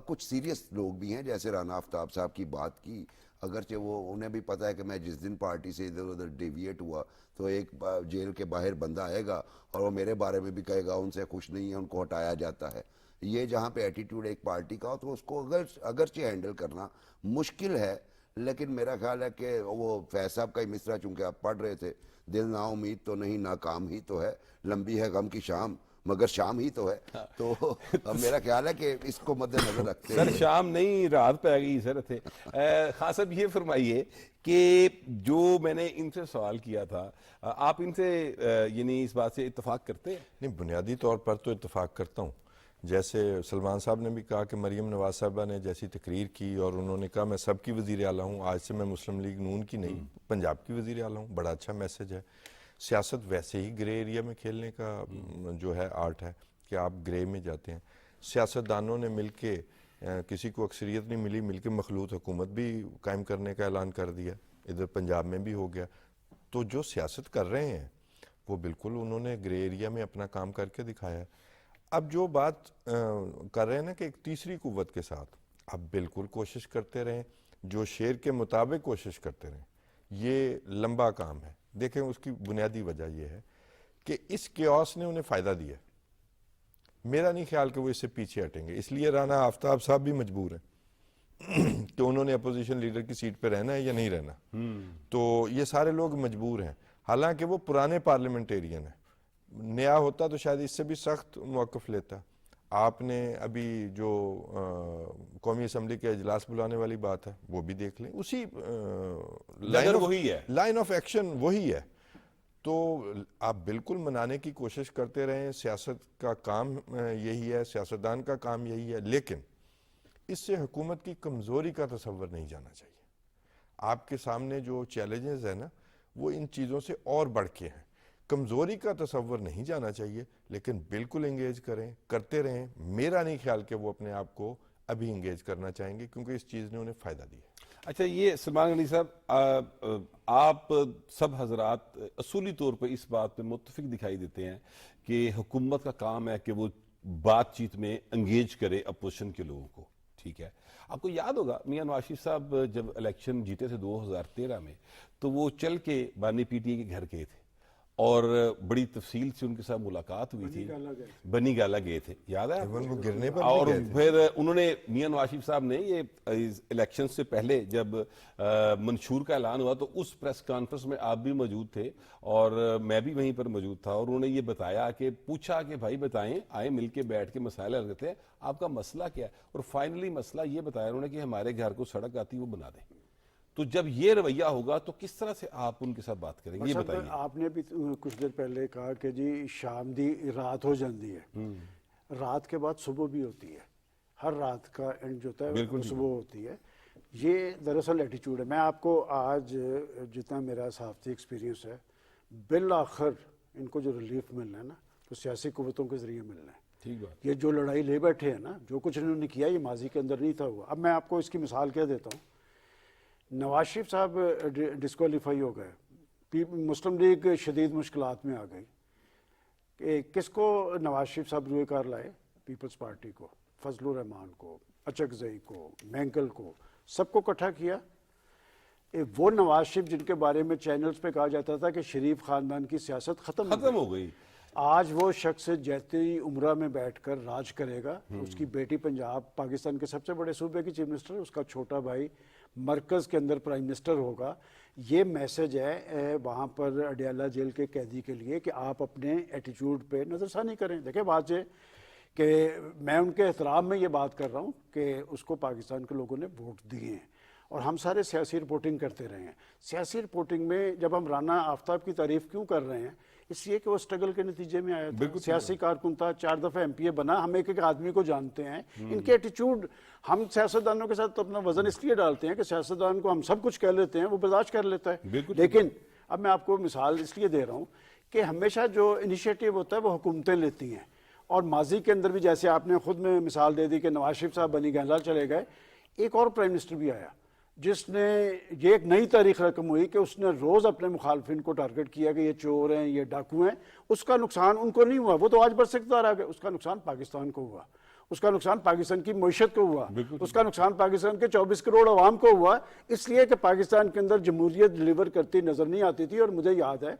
کچھ سیریس لوگ بھی ہیں جیسے رانا آفتاب صاحب کی بات کی، اگرچہ وہ انہیں بھی پتہ ہے کہ میں جس دن پارٹی سے ادھر ادھر ڈیویٹ ہوا تو ایک جیل کے باہر بندہ آئے گا اور وہ میرے بارے میں بھی کہے گا ان سے خوش نہیں ہے، ان کو ہٹایا جاتا ہے. یہ جہاں پہ ایٹیٹیوڈ ایک پارٹی کا ہو تو اس کو اگرچہ ہینڈل کرنا مشکل ہے، لیکن میرا خیال ہے کہ وہ فیض صاحب کا ہی مصرع چونکہ آپ پڑھ رہے تھے، دل نا امید تو نہیں ناکام ہی تو ہے، لمبی ہے غم کی شام مگر شام ہی تو ہے. تو میرا خیال ہے کہ اس کو مد نظر رکھتے سر شام نہیں رات پہ گئی سر تھے. خاص صاحب یہ فرمائیے کہ جو میں نے ان سے سوال کیا تھا، آپ ان سے یعنی اس بات سے اتفاق کرتے ہیں؟ نہیں، بنیادی طور پر تو اتفاق کرتا ہوں. جیسے سلمان صاحب نے بھی کہا کہ مریم نواز صاحبہ نے جیسی تقریر کی اور انہوں نے کہا میں سب کی وزیر اعلیٰ ہوں، آج سے میں مسلم لیگ نون کی نہیں پنجاب کی وزیر اعلیٰ ہوں. بڑا اچھا میسج ہے. سیاست ویسے ہی گرے ایریا میں کھیلنے کا جو ہے آرٹ ہے کہ آپ گرے میں جاتے ہیں. سیاستدانوں نے مل کے، کسی کو اکثریت نہیں ملی، مل کے مخلوط حکومت بھی قائم کرنے کا اعلان کر دیا، ادھر پنجاب میں بھی ہو گیا. تو جو سیاست کر رہے ہیں وہ بالکل انہوں نے گرے ایریا میں اپنا کام کر کے دکھایا ہے. اب جو بات کر رہے ہیں نا کہ ایک تیسری قوت کے ساتھ اب بالکل کوشش کرتے رہیں، جو شیر کے مطابق کوشش کرتے رہیں. یہ لمبا کام ہے. دیکھیں اس کی بنیادی وجہ یہ ہے کہ اس کیوس نے انہیں فائدہ دیا. میرا نہیں خیال کہ وہ اس سے پیچھے ہٹیں گے. اس لیے رانا آفتاب صاحب بھی مجبور ہیں کہ انہوں نے اپوزیشن لیڈر کی سیٹ پہ رہنا ہے یا نہیں رہنا. تو یہ سارے لوگ مجبور ہیں، حالانکہ وہ پرانے پارلیمنٹیرین ہیں. نیا ہوتا تو شاید اس سے بھی سخت موقف لیتا. آپ نے ابھی جو قومی اسمبلی کے اجلاس بلانے والی بات ہے وہ بھی دیکھ لیں، اسی لائن آف ایکشن وہی ہے. تو آپ بالکل منانے کی کوشش کرتے رہیں. سیاست کا کام یہی ہے، سیاستدان کا کام یہی ہے، لیکن اس سے حکومت کی کمزوری کا تصور نہیں جانا چاہیے. آپ کے سامنے جو چیلنجز ہیں نا وہ ان چیزوں سے اور بڑھ کے ہیں. کمزوری کا تصور نہیں جانا چاہیے، لیکن بالکل انگیج کرتے رہیں. میرا نہیں خیال کہ وہ اپنے آپ کو ابھی انگیج کرنا چاہیں گے کیونکہ اس چیز نے انہیں فائدہ دیا. اچھا، یہ سلمان غنی صاحب، آپ سب حضرات اصولی طور پہ اس بات پہ متفق دکھائی دیتے ہیں کہ حکومت کا کام ہے کہ وہ بات چیت میں انگیج کرے اپوزیشن کے لوگوں کو. ٹھیک ہے، آپ کو یاد ہوگا میاں نواز شریف صاحب جب الیکشن جیتے تھے 2013 میں تو وہ چل کے بانی پی ٹی کے گھر گئے تھے اور بڑی تفصیل سے ان کے ساتھ ملاقات ہوئی تھی. بنی گالا گئے تھے، یاد ہے؟ وہ گرنے پر اور پھر انہوں نے میاں نواز شریف صاحب نے یہ الیکشن سے پہلے جب منشور کا اعلان ہوا تو اس پریس کانفرنس میں آپ بھی موجود تھے اور میں بھی وہیں پر موجود تھا، اور انہوں نے یہ بتایا کہ پوچھا کہ بھائی بتائیں، آئیں مل کے بیٹھ کے مسائل حل کرتے ہیں، آپ کا مسئلہ کیا ہے؟ اور فائنلی مسئلہ یہ بتایا انہوں نے کہ ہمارے گھر کو سڑک آتی وہ بنا دیں. تو جب یہ رویہ ہوگا تو کس طرح سے آپ ان کے ساتھ بات کریں گے، یہ بتائیے. آپ نے بھی کچھ دیر پہلے کہا کہ جی شام دی رات ہو جاندی ہے، رات کے بعد صبح بھی ہوتی ہے. ہر رات کا اینڈ جو ہوتا ہے وہ صبح ہوتی ہے. یہ دراصل ایٹیچیوڈ ہے. میں آپ کو آج جتنا میرا صحافتی ایکسپیرینس ہے، بالآخر ان کو جو ریلیف ملنا ہے نا تو سیاسی قوتوں کے ذریعے ملنا ہے. ٹھیک بات. یہ جو لڑائی لے بیٹھے ہیں نا، جو کچھ انہوں نے کیا یہ ماضی کے اندر نہیں تھا ہوا. اب میں آپ کو اس کی مثال کیا دیتا ہوں. نواز شریف صاحب ڈسکوالیفائی ہو گئے، مسلم لیگ شدید مشکلات میں آ گئی. کہ کس کو نواز شریف صاحب روئے کار لائے؟ پیپلز پارٹی کو، فضل الرحمان کو، اچکزئی کو، مینکل کو، سب کو اکٹھا کیا. وہ نواز شریف جن کے بارے میں چینلز پہ کہا جاتا تھا کہ شریف خاندان کی سیاست ختم ہو گئی، آج وہ شخص جیتی عمرہ میں بیٹھ کر راج کرے گا. اس کی بیٹی پنجاب پاکستان کے سب سے بڑے صوبے کی چیف منسٹر ہے، اس کا چھوٹا بھائی مرکز کے اندر پرائم منسٹر ہوگا. یہ میسج ہے وہاں پر اڈیالہ جیل کے قیدی کے لیے کہ آپ اپنے ایٹیچیوڈ پہ نظر ثانی کریں. دیکھیں بات یہ کہ میں ان کے احترام میں یہ بات کر رہا ہوں کہ اس کو پاکستان کے لوگوں نے ووٹ دیے ہیں اور ہم سارے سیاسی رپورٹنگ کرتے رہے ہیں. سیاسی رپورٹنگ میں جب ہم رانا آفتاب کی تعریف کیوں کر رہے ہیں؟ اس لیے کہ وہ اسٹرگل کے نتیجے میں آیا تھا، سیاسی کارکن تھا، 4 دفعہ ایم پی اے بنا. ہم ایک ایک آدمی کو جانتے ہیں، ان کے ایٹیچیوڈ. ہم سیاستدانوں کے ساتھ اپنا وزن اس لیے ڈالتے ہیں کہ سیاستدان کو ہم سب کچھ کہہ لیتے ہیں، وہ برداشت کر لیتا ہے. لیکن اب میں آپ کو مثال اس لیے دے رہا ہوں کہ ہمیشہ جو انیشیٹو ہوتا ہے وہ حکومتیں لیتی ہیں. اور ماضی کے اندر بھی جیسے آپ نے خود میں مثال دے دی کہ نواز شریف صاحب بنی گہلا چلے گئے، ایک اور پرائم منسٹر بھی آیا جس نے یہ ایک نئی تاریخ رقم ہوئی کہ اس نے روز اپنے مخالفین کو ٹارگٹ کیا کہ یہ چور ہیں، یہ ڈاکو ہیں. اس کا نقصان ان کو نہیں ہوا، وہ تو آج برس اقتدار آ گئے. اس کا نقصان پاکستان کو ہوا، اس کا نقصان پاکستان کی معیشت کو ہوا، اس کا نقصان پاکستان کے 24 کروڑ عوام کو ہوا، اس لیے کہ پاکستان کے اندر جمہوریت ڈلیور کرتی نظر نہیں آتی تھی. اور مجھے یاد ہے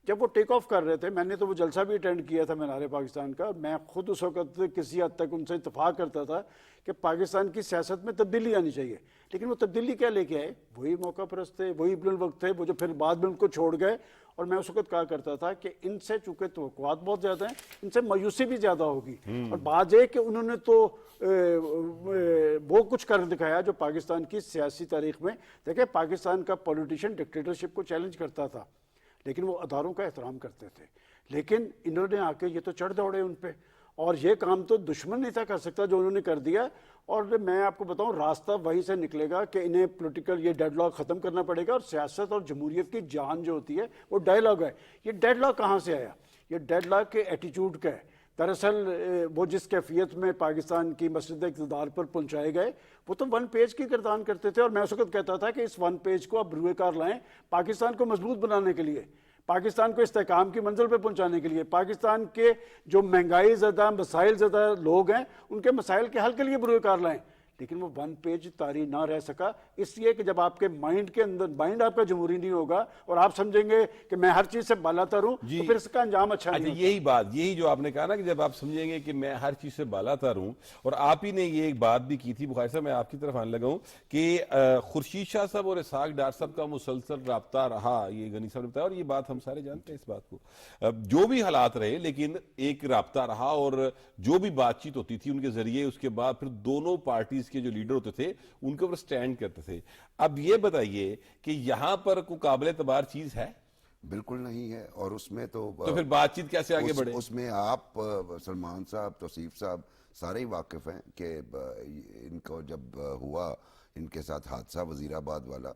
جب وہ ٹیک آف کر رہے تھے، میں نے تو وہ جلسہ بھی اٹینڈ کیا تھا مینار پاکستان کا. میں خود اس وقت کسی حد تک ان سے اتفاق کرتا تھا کہ پاکستان کی سیاست میں تبدیلی آنی چاہیے. لیکن وہ تبدیلی کیا لے کے آئے؟ وہی موقع پرست تھے، وہی ابن الوقت تھے، وہ جو پھر بعد میں ان کو چھوڑ گئے. اور میں اس وقت کہا کرتا تھا کہ ان سے چونکہ توقعات بہت زیادہ ہیں، ان سے مایوسی بھی زیادہ ہوگی. اور بات یہ کہ انہوں نے تو وہ کچھ کر دکھایا جو پاکستان کی سیاسی تاریخ میں، دیکھیں پاکستان کا پولیٹیشین ڈکٹیٹرشپ کو چیلنج کرتا تھا لیکن وہ اداروں کا احترام کرتے تھے. لیکن انہوں نے آ کے یہ تو چڑھ دوڑے ان پہ، اور یہ کام تو دشمن نہیں تھا کر سکتا جو انہوں نے کر دیا. اور میں آپ کو بتاؤں راستہ وہیں سے نکلے گا کہ انہیں پولیٹیکل یہ ڈیڈ لاک ختم کرنا پڑے گا. اور سیاست اور جمہوریت کی جان جو ہوتی ہے وہ ڈائلاگ ہے. یہ ڈیڈ لاک کہاں سے آیا؟ یہ ڈیڈ لاک کے ایٹیچیوڈ کا ہے. دراصل وہ جس کیفیت میں پاکستان کی مسجد اقتدار پر پہنچائے گئے وہ تو ون پیج کی گردان کرتے تھے. اور میں اس وقت کہتا تھا کہ اس ون پیج کو اب روئے کار لائیں پاکستان کو مضبوط بنانے کے لیے، پاکستان کو استحکام کی منزل پہ پہنچانے کے لیے. پاکستان کے جو مہنگائی زدہ، مسائل زدہ لوگ ہیں ان کے مسائل کے حل کے لیے بروئے کار لائیں. لیکن وہ ون پیج طاری نہ رہ سکا، اس لیے کہ جب آپ کے مائنڈ کے اندر مائنڈ آپ کا جمہوری نہیں ہوگا اور آپ سمجھیں گے کہ میں ہر چیز سے بالاتر ہوں تو پھر اس کا انجام اچھا نہیں ہوتا. یہی بات، یہی جو آپ نے کہا نا کہ جب آپ سمجھیں گے کہ میں ہر چیز سے بالاتر ہوں. اور آپ ہی نے یہ ایک بات بھی کی تھی بخاری صاحب، میں آپ کی طرف آنے لگا ہوں کہ خورشید شاہ صاحب اور اسحاق ڈار صاحب کا مسلسل رابطہ رہا، یہ غنی صاحب نے بتایا. اور یہ بات ہم سارے جانتے ہیں اس بات کو، جو بھی حالات رہے لیکن ایک رابطہ رہا. اور جو بھی بات چیت ہوتی تھی ان کے ذریعے اس کے بعد پھر دونوں پارٹیز کے جو لیڈر ہوتے تھے ان کے اوپر سٹینڈ کرتے تھے. اب یہ بتائیے کہ یہاں پر کوئی قابل اعتبار چیز ہے؟ بالکل نہیں ہے. اور اس میں تو پھر بات چیت کیسے آگے بڑھے؟ اس میں آپ سلمان صاحب، توصیف صاحب سارے ہی واقف ہیں کہ ان کو جب ہوا ان کے ساتھ حادثہ وزیر آباد والا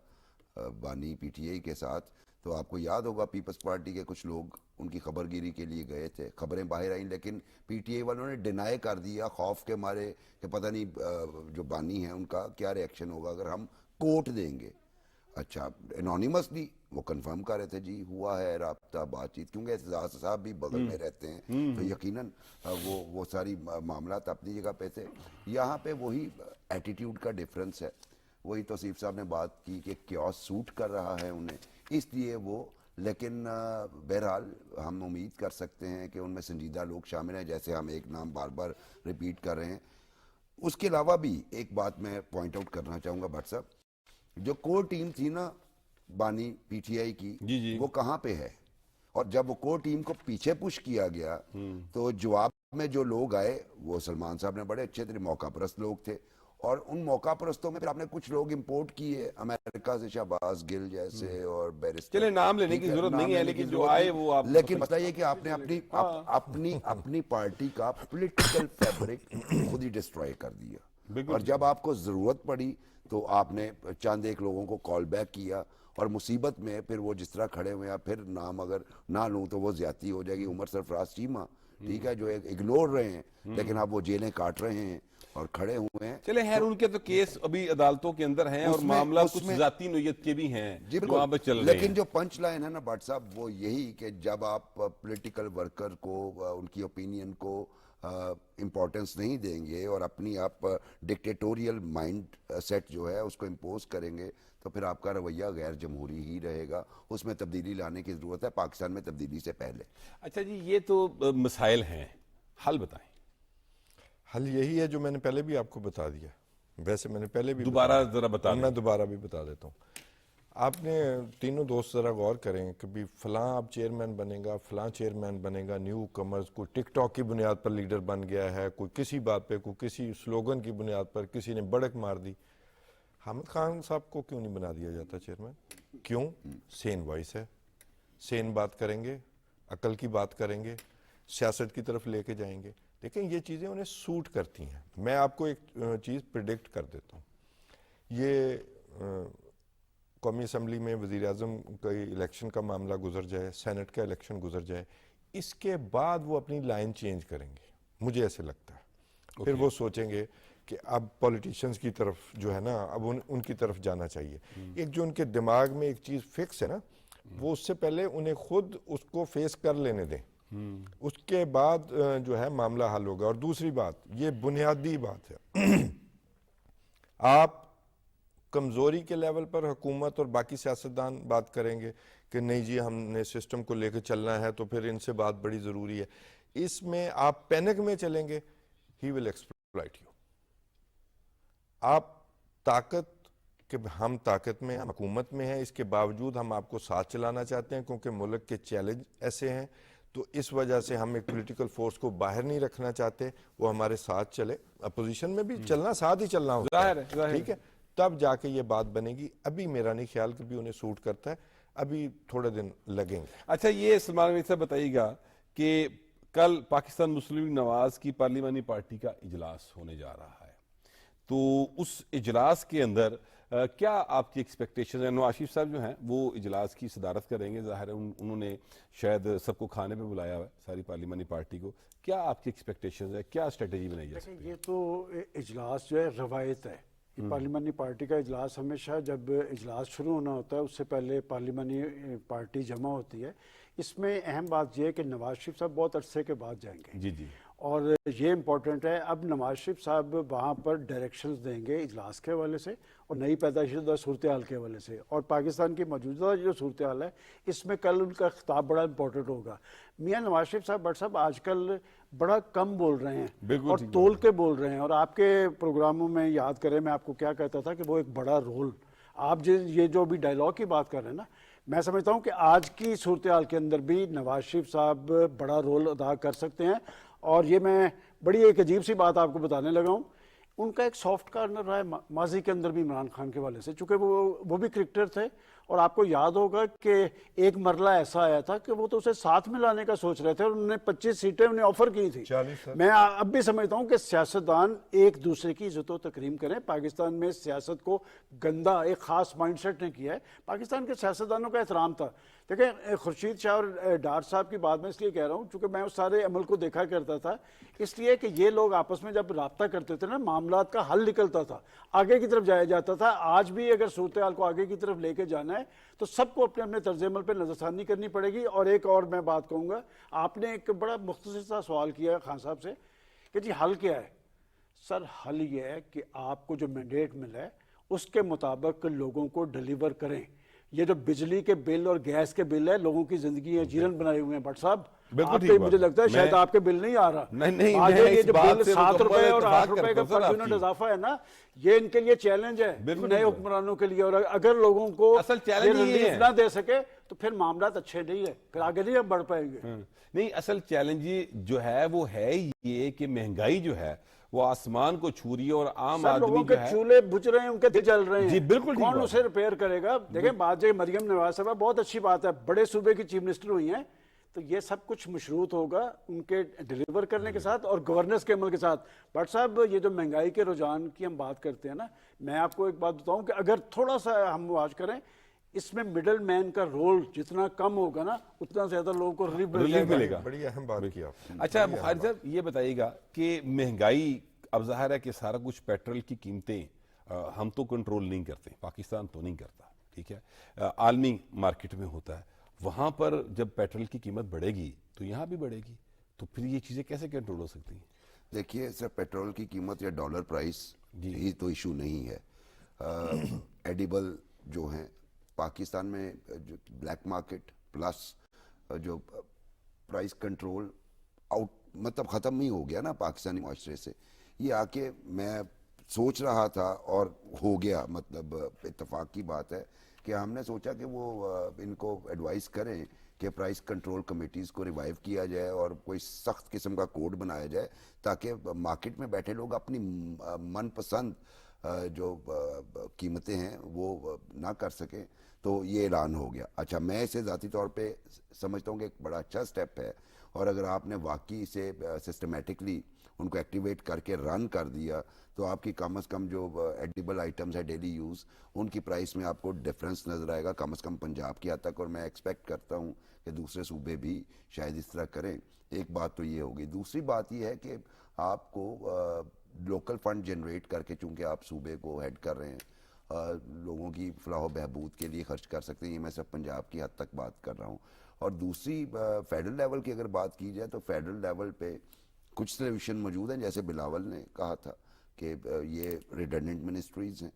بانی پی ٹی آئی کے ساتھ، تو آپ کو یاد ہوگا پیپلز پارٹی کے کچھ لوگ ان کی خبر گیری کے لیے گئے تھے. خبریں باہر آئیں لیکن پی ٹی آئی والوں نے ڈینائی کر دیا خوف کے مارے کہ پتہ نہیں جو بانی ہیں ان کا کیا ری ایکشن ہوگا اگر ہم کوٹ دیں گے. اچھا انونیمسلی وہ کنفرم کر رہے تھے جی ہوا ہے رابطہ بات چیت، کیونکہ اعتزاز صاحب بھی بغل میں رہتے ہیں تو یقیناً وہ ساری معاملات اپنی جگہ پہ تھے. یہاں پہ وہی ایٹیٹیوڈ کا ڈیفرنس ہے. وہی توصیف صاحب نے بات کی کہ کیا سوٹ کر رہا ہے انہیں، اس لیے وہ. لیکن بہرحال ہم امید کر سکتے ہیں کہ ان میں سنجیدہ لوگ شامل ہیں، جیسے ہم ایک نام بار بار ریپیٹ کر رہے ہیں. اس کے علاوہ بھی ایک بات میں پوائنٹ آؤٹ کرنا چاہوں گا بٹ صاحب، جو کور ٹیم تھی نا بانی پی ٹی آئی کی، وہ کہاں پہ ہے؟ اور جب وہ کور ٹیم کو پیچھے پش کیا گیا تو جواب میں جو لوگ آئے وہ سلمان صاحب نے بڑے اچھے تھے، موقع پرست لوگ تھے. اور ان موقع پرستوں میں پھر آپ نے کچھ لوگ امپورٹ کیے امریکہ سے، شہباز گل جیسے اور بیرسٹر. چلے نام لینے کی ضرورت نہیں ہے لیکن جو آئے وہ آپ، لیکن مسئلہ یہ کہ آپ نے اپنی پارٹی کا پولیٹیکل فیبرک خود ہی ڈسٹروائے کر دیا. اور جب آپ کو ضرورت پڑی تو آپ نے چند ایک لوگوں کو کال بیک کیا، اور مصیبت میں پھر وہ جس طرح کھڑے ہوئے ہیں، پھر نام اگر نہ لوں تو وہ زیادتی ہو جائے گی. عمر سرفراز چیمہ ٹھیک ہے جو اگنور رہے ہیں لیکن اب وہ جیلیں کاٹ رہے ہیں اور کھڑے ہوئے ہیں. چلے خیر ان کے تو کیس ابھی عدالتوں کے اندر ہیں اور معاملہ کچھ ذاتی نوعیت کے بھی ہیں جو وہاں پہ چل رہے ہیں. لیکن جو پنچ لائن ہے نا بٹ صاحب وہ یہی کہ جب آپ پولیٹیکل ورکر کو ان کی اوپینین کو امپورٹنس نہیں دیں گے اور اپنی آپ ڈکٹیٹوریل مائنڈ سیٹ جو ہے اس کو امپوز کریں گے تو پھر آپ کا رویہ غیر جمہوری ہی رہے گا. اس میں تبدیلی لانے کی ضرورت ہے پاکستان میں تبدیلی سے پہلے. اچھا جی یہ تو مسائل ہیں، حل بتائیں. حل یہی ہے جو میں نے پہلے بھی آپ کو بتا دیا. ویسے میں نے پہلے بھی دوبارہ ذرا بتا دیں. میں دوبارہ بھی بتا دیتا ہوں. آپ نے تینوں دوست ذرا غور کریں کہ بھی فلاں اب چیئرمین بنے گا، فلاں چیئرمین بنے گا، نیو کمرز، کوئی ٹک ٹاک کی بنیاد پر لیڈر بن گیا ہے، کوئی کسی بات پہ، کوئی کسی سلوگن کی بنیاد پر کسی نے بڑک مار دی. حامد خان صاحب کو کیوں نہیں بنا دیا جاتا چیئرمین؟ کیوں؟ سین وائس ہے، سین بات کریں گے، عقل کی بات کریں گے، سیاست کی طرف لے کے جائیں گے. لیکن یہ چیزیں انہیں سوٹ کرتی ہیں. میں آپ کو ایک چیز پریڈکٹ کر دیتا ہوں. یہ قومی اسمبلی میں وزیر اعظم کا الیکشن کا معاملہ گزر جائے، سینٹ کا الیکشن گزر جائے، اس کے بعد وہ اپنی لائن چینج کریں گے، مجھے ایسے لگتا ہے. پھر وہ سوچیں گے کہ اب پولیٹیشنز کی طرف جو ہے نا اب ان کی طرف جانا چاہیے. ایک جو ان کے دماغ میں ایک چیز فکس ہے نا, وہ اس سے پہلے انہیں خود اس کو فیس کر لینے دیں, اس کے بعد جو ہے معاملہ حل ہوگا. اور دوسری بات, یہ بنیادی بات ہے, آپ کمزوری کے لیول پر حکومت اور باقی سیاستدان بات کریں گے کہ نہیں جی ہم نے سسٹم کو لے کے چلنا ہے تو پھر ان سے بات بڑی ضروری ہے. اس میں آپ پینک میں چلیں گے, ہی ول ایکسپلائٹ یو. آپ طاقت کہ ہم طاقت میں, ہم حکومت میں ہیں, اس کے باوجود ہم آپ کو ساتھ چلانا چاہتے ہیں کیونکہ ملک کے چیلنج ایسے ہیں, تو اس وجہ سے ہم ایک پولیٹیکل فورس کو باہر نہیں رکھنا چاہتے, وہ ہمارے ساتھ چلے. اپوزیشن میں بھی چلنا ساتھ ہی چلنا ہوتا ہے, ٹھیک ہے, تب جا کے یہ بات بنے گی. ابھی میرا نہیں خیال کہ بھی انہیں سوٹ کرتا ہے, ابھی تھوڑے دن لگیں گے. اچھا یہ سلمان امیر صاحب بتائیے گا کہ کل پاکستان مسلم لیگ نواز کی پارلیمانی پارٹی کا اجلاس ہونے جا رہا ہے, تو اس اجلاس کے اندر کیا آپ کی ایکسپیکٹیشن ہے؟ نواز شریف صاحب جو ہیں وہ اجلاس کی صدارت کریں گے, ظاہر ہے انہوں نے شاید سب کو کھانے پہ بلایا ہوا ہے, ساری پارلیمانی پارٹی کو. کیا آپ کی ایکسپیکٹیشن ہے, کیا اسٹریٹجی بنائی جا سکتی ہے؟ یہ تو اجلاس جو ہے روایت ہے. پارلیمانی پارٹی کا اجلاس ہمیشہ جب اجلاس شروع ہونا ہوتا ہے اس سے پہلے پارلیمانی پارٹی جمع ہوتی ہے. اس میں اہم بات یہ ہے کہ نواز شریف صاحب بہت عرصے کے بعد جائیں گے, جی جی, اور یہ امپورٹنٹ ہے. اب نواز شریف صاحب وہاں پر ڈائریکشنز دیں گے اجلاس کے حوالے سے اور نئی پیدا شدہ صورتحال کے حوالے سے, اور پاکستان کی موجودہ جو صورتحال ہے اس میں کل ان کا خطاب بڑا امپورٹنٹ ہوگا. میاں نواز شریف صاحب بٹ صاحب آج کل بڑا کم بول رہے ہیں اور تول کے بول رہے ہیں, اور آپ کے پروگراموں میں یاد کریں میں آپ کو کیا کہتا تھا کہ وہ ایک بڑا رول, آپ یہ جو بھی ڈائلاگ کی بات کر رہے ہیں نا, میں سمجھتا ہوں کہ آج کی صورتحال کے اندر بھی نواز شریف صاحب بڑا رول ادا کر سکتے ہیں. اور یہ میں بڑی ایک عجیب سی بات آپ کو بتانے لگا ہوں, ان کا ایک سافٹ کارنر رہا ہے ماضی کے اندر بھی عمران خان کے والے سے, چونکہ وہ بھی کرکٹر تھے, اور آپ کو یاد ہوگا کہ ایک مرلہ ایسا آیا تھا کہ وہ تو اسے ساتھ میں لانے کا سوچ رہے تھے اور انہوں نے 25 سیٹیں انہیں آفر کی تھی. میں اب بھی سمجھتا ہوں کہ سیاستدان ایک دوسرے کی عزت و تکریم کریں. پاکستان میں سیاست کو گندا ایک خاص مائنڈ سیٹ نے کیا ہے, پاکستان کے سیاستدانوں کا احترام تھا. دیکھیں خورشید شاہ اور ڈار صاحب کی بات میں اس لیے کہہ رہا ہوں چونکہ میں اس سارے عمل کو دیکھا کرتا تھا, اس لیے کہ یہ لوگ آپس میں جب رابطہ کرتے تھے نا معاملات کا حل نکلتا تھا, آگے کی طرف جایا جاتا تھا. آج بھی اگر صورتحال کو آگے کی طرف لے کے جانا ہے تو سب کو اپنے اپنے طرز عمل پہ نظر ثانی کرنی پڑے گی. اور ایک اور میں بات کہوں گا, آپ نے ایک بڑا مختصر سا سوال کیا ہے خان صاحب سے کہ جی حل کیا ہے. سر حل یہ ہے کہ آپ کو جو مینڈیٹ ملا ہے اس کے مطابق لوگوں کو ڈیلیور کریں. یہ جو بجلی کے بل اور گیس کے بل ہے, لوگوں کی زندگی جیرن بنائے ہوئے ہیں. بٹ صاحب آپ کے مجھے لگتا ہے شاید آپ کے بل نہیں آ رہا. یہ جو بل 7 روپے اور 8 روپے کا پر یونٹ اضافہ ہے نا, یہ ان کے لیے چیلنج ہے نئے حکمرانوں کے لیے. اور اگر لوگوں کو ریلیف نہ دے سکے تو پھر معاملات اچھے نہیں ہے, پھر آگے نہیں ہم بڑھ پائیں گے. نہیں, اصل چیلنج جو ہے وہ ہے یہ کہ مہنگائی جو ہے وہ آسمان کو چھو رہی ہے, اور عام آدمی جو ہے چولہے بجھ رہے ہیں, ان کے جل رہے ہیں. جی بالکل, کون اسے ریپیئر کرے گا؟ دیکھیں بات جو مریم نواز صاحبہ بہت اچھی بات ہے, بڑے صوبے کی چیف منسٹر ہوئی ہیں, تو یہ سب کچھ مشروط ہوگا ان کے ڈیلیور کرنے کے ساتھ اور گورننس کے عمل کے ساتھ. بٹ صاحب یہ جو مہنگائی کے رجحان کی ہم بات کرتے ہیں نا, میں آپ کو ایک بات بتاؤں کہ اگر تھوڑا سا ہم واچ کریں, اس میں مڈل مین کا رول جتنا کم ہوگا نا اتنا زیادہ لوگوں کو ریلیف ملے گا. بڑی اہم بات کی آپ. اچھا بخاری صاحب یہ بتائیے گا کہ مہنگائی, اب ظاہر ہے کہ سارا کچھ پیٹرول کی قیمتیں ہم تو کنٹرول نہیں کرتے, پاکستان تو نہیں کرتا, ٹھیک ہے, عالمی مارکیٹ میں ہوتا ہے. وہاں پر جب پیٹرول کی قیمت بڑھے گی تو یہاں بھی بڑھے گی, تو پھر یہ چیزیں کیسے کنٹرول ہو سکتی ہیں؟ دیکھیے سر, پیٹرول کی قیمت یا ڈالر پرائس ہی تو ایشو نہیں ہے. ایڈیبل جو ہیں پاکستان میں, جو بلیک مارکیٹ پلس جو پرائس کنٹرول آؤٹ مطلب ختم ہی ہو گیا نا پاکستانی معاشرے سے. یہ آ کے میں سوچ رہا تھا اور ہو گیا, مطلب اتفاق کی بات ہے کہ ہم نے سوچا کہ وہ ان کو ایڈوائز کریں کہ پرائس کنٹرول کمیٹیز کو ریوائیو کیا جائے اور کوئی سخت قسم کا کوڈ بنایا جائے تاکہ مارکیٹ میں بیٹھے لوگ اپنی من پسند جو قیمتیں ہیں وہ نہ کر سکیں. تو یہ اعلان ہو گیا. اچھا, میں اسے ذاتی طور پہ سمجھتا ہوں کہ ایک بڑا اچھا سٹیپ ہے, اور اگر آپ نے واقعی اسے سسٹمیٹکلی ان کو ایکٹیویٹ کر کے رن کر دیا تو آپ کی کم از کم جو ایڈیبل آئٹمز ہے ڈیلی یوز, ان کی پرائس میں آپ کو ڈفرینس نظر آئے گا کم از کم پنجاب کی حد تک, اور میں ایکسپیکٹ کرتا ہوں کہ دوسرے صوبے بھی شاید اس طرح کریں. ایک بات تو یہ ہوگی. دوسری بات یہ ہے کہ آپ کو لوکل فنڈ جنریٹ کر کے، چونکہ آپ صوبے کو ہیڈ کر رہے ہیں، لوگوں کی فلاح و بہبود کے لیے خرچ کر سکتے ہیں. یہ میں صرف پنجاب کی حد تک بات کر رہا ہوں. اور دوسری فیڈرل لیول کی اگر بات کی جائے تو فیڈرل لیول پہ کچھ سلیوشن موجود ہیں، جیسے بلاول نے کہا تھا کہ یہ ریڈنڈنٹ منسٹریز ہیں،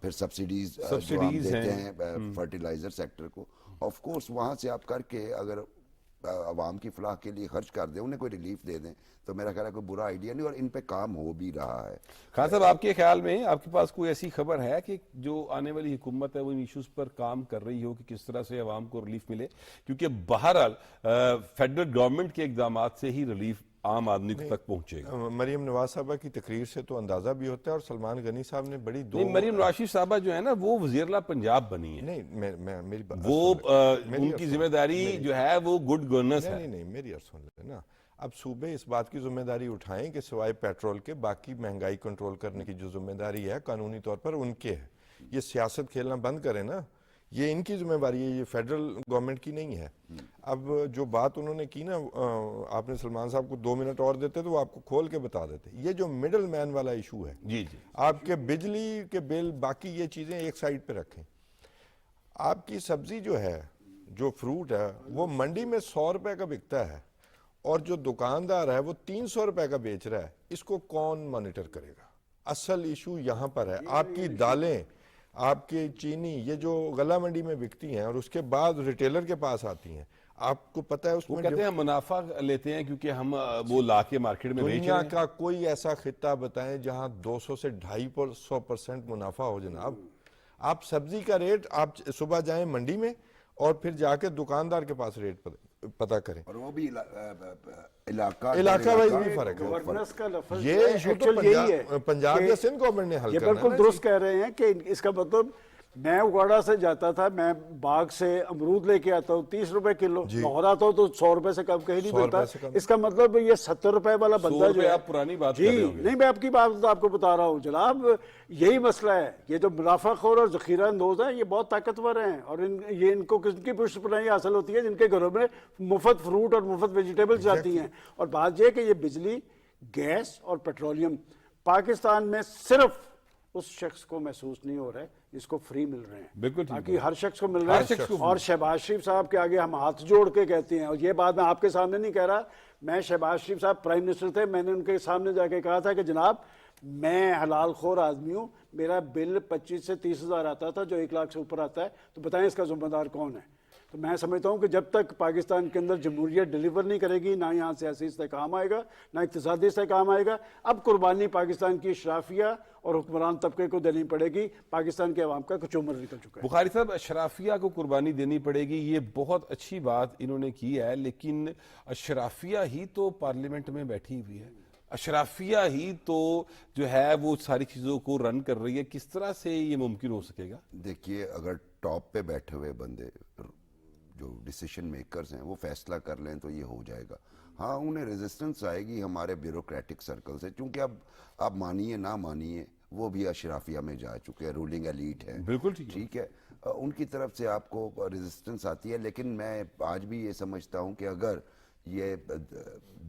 پھر سبسڈیز جو ہم دیتے ہیں فرٹیلائزر سیکٹر کو، آف کورس وہاں سے آپ کر کے اگر عوام کی فلاح کے لیے خرچ کر دیں، انہیں کوئی ریلیف دے دیں، تو میرا خیال ہے کوئی برا آئیڈیا نہیں، اور ان پہ کام ہو بھی رہا ہے. خان صاحب، آپ کے خیال میں آپ کے پاس کوئی ایسی خبر ہے کہ جو آنے والی حکومت ہے وہ ان ایشوز پر کام کر رہی ہو کہ کس طرح سے عوام کو ریلیف ملے؟ کیونکہ بہرحال فیڈرل گورنمنٹ کے اقدامات سے ہی ریلیف عام آدمی تک پہنچے گا. مریم نواز صاحبہ کی تقریر سے تو اندازہ بھی ہوتا ہے، اور سلمان غنی صاحب نے بڑی مریم نواز صاحبہ جو ہے نا وہ وزیر اعلیٰ پنجاب بنی ہے. نہیں، میری بات، وہ ان کی ذمہ داری جو ہے وہ گڈ گورننس ہے. نہیں، میری عرض سن لیں نا. اب صوبے اس بات کی ذمہ داری اٹھائیں کہ سوائے پیٹرول کے باقی مہنگائی کنٹرول کرنے کی جو ذمہ داری ہے قانونی طور پر ان کے ہے. یہ سیاست کھیلنا بند کریں نا، یہ ان کی ذمہ داری ہے، یہ فیڈرل گورنمنٹ کی نہیں ہے. اب جو بات انہوں نے کی نا، آپ نے سلمان صاحب کو 2 منٹ اور دیتے تو وہ آپ کو کھول کے بتا دیتے. یہ جو مڈل مین والا ایشو ہے، جی آپ کے بجلی کے بل، باقی یہ چیزیں ایک سائڈ پہ رکھیں. آپ کی سبزی جو ہے، جو فروٹ ہے، وہ منڈی میں 100 روپے کا بکتا ہے، اور جو دکاندار ہے وہ 300 روپے کا بیچ رہا ہے. اس کو کون مانیٹر کرے گا؟ اصل ایشو یہاں پر ہے. آپ کی دالیں، آپ کی چینی، یہ جو غلہ منڈی میں بکتی ہیں اور اس کے بعد ریٹیلر کے پاس آتی ہیں، آپ کو پتہ ہے اس میں کہتے ہیں منافع لیتے ہیں کیونکہ ہم وہ لا کے مارکیٹ میں بیچ رہے دنیا ہیں. کا کوئی ایسا خطہ بتائیں جہاں 200 سے 250% منافع ہو جناب. آپ سبزی کا ریٹ آپ صبح جائیں منڈی میں اور پھر جا کے دکاندار کے پاس ریٹ پتہ کریں، اور وہ بھی علاقہ وائز بھی فرق ہے. گورننس کا لفظ یہ ایشو تو یہی ہے، پنجاب یا سندھ گورنمنٹ نے حل یہ کرنا ہے. بالکل درست کہہ رہے ہیں کہ اس کا مطلب میں اگاڑا سے جاتا تھا، میں باغ سے امرود لے کے آتا ہوں 30 روپے کلو، لاہور آتا ہوں تو 100 روپے سے کم کہیں نہیں ملتا. اس کا مطلب یہ 70 روپے والا بندہ جو ہے، آپ پرانی بات کر رہے ہوں گے. نہیں، میں آپ کی بات آپ کو بتا رہا ہوں جناب. یہی مسئلہ ہے. یہ جو منافع خور اور ذخیرہ اندوز ہیں، یہ بہت طاقتور ہیں، اور ان کو کس کی پشت پناہی حاصل ہوتی ہے؟ جن کے گھروں میں مفت فروٹ اور مفت ویجیٹیبلز جاتی ہیں. اور بات یہ کہ یہ بجلی، گیس اور پیٹرولیم پاکستان میں صرف اس شخص کو محسوس نہیں ہو رہا ہے جس کو فری مل رہے ہیں. بالکل باقی ہر شخص کو مل رہا ہے. اور شہباز شریف صاحب کے آگے ہم ہاتھ جوڑ کے کہتے ہیں، اور یہ بات میں آپ کے سامنے نہیں کہہ رہا، میں شہباز شریف صاحب پرائم منسٹر تھے، میں نے ان کے سامنے جا کے کہا تھا کہ جناب میں حلال خور آدمی ہوں، میرا بل 25 سے 30 ہزار آتا تھا جو 1 لاکھ سے اوپر آتا ہے، تو بتائیں اس کا ذمہ دار کون ہے؟ تو میں سمجھتا ہوں کہ جب تک پاکستان کے اندر جمہوریت ڈیلیور نہیں کرے گی، نہ یہاں سیاسی استحکام آئے گا، نہ اقتصادی استحکام آئے گا. اب قربانی پاکستان کی اشرافیہ اور حکمران طبقے کو دینی پڑے گی. پاکستان کے عوام کا کچھ عمر نکل چکا ہے. بخاری صاحب، اشرافیہ کو قربانی دینی پڑے گی، یہ بہت اچھی بات انہوں نے کی ہے، لیکن اشرافیہ ہی تو پارلیمنٹ میں بیٹھی ہوئی ہے، اشرافیہ ہی تو جو ہے وہ ساری چیزوں کو رن کر رہی ہے. کس طرح سے یہ ممکن ہو سکے گا؟ دیکھیے، اگر ٹاپ پہ بیٹھے ہوئے بندے جو ڈیسیشن میکرز ہیں وہ فیصلہ کر لیں تو یہ ہو جائے گا. ہاں، انہیں ریزسٹنس آئے گی ہمارے بیوروکریٹک سرکل سے، چونکہ اب آپ مانیے نہ مانیے وہ بھی اشرافیہ میں جا چکے ہیں، رولنگ ایلیٹ ہے. بالکل ٹھیک ہے، ان کی طرف سے آپ کو ریزسٹنس آتی ہے. لیکن میں آج بھی یہ سمجھتا ہوں کہ اگر یہ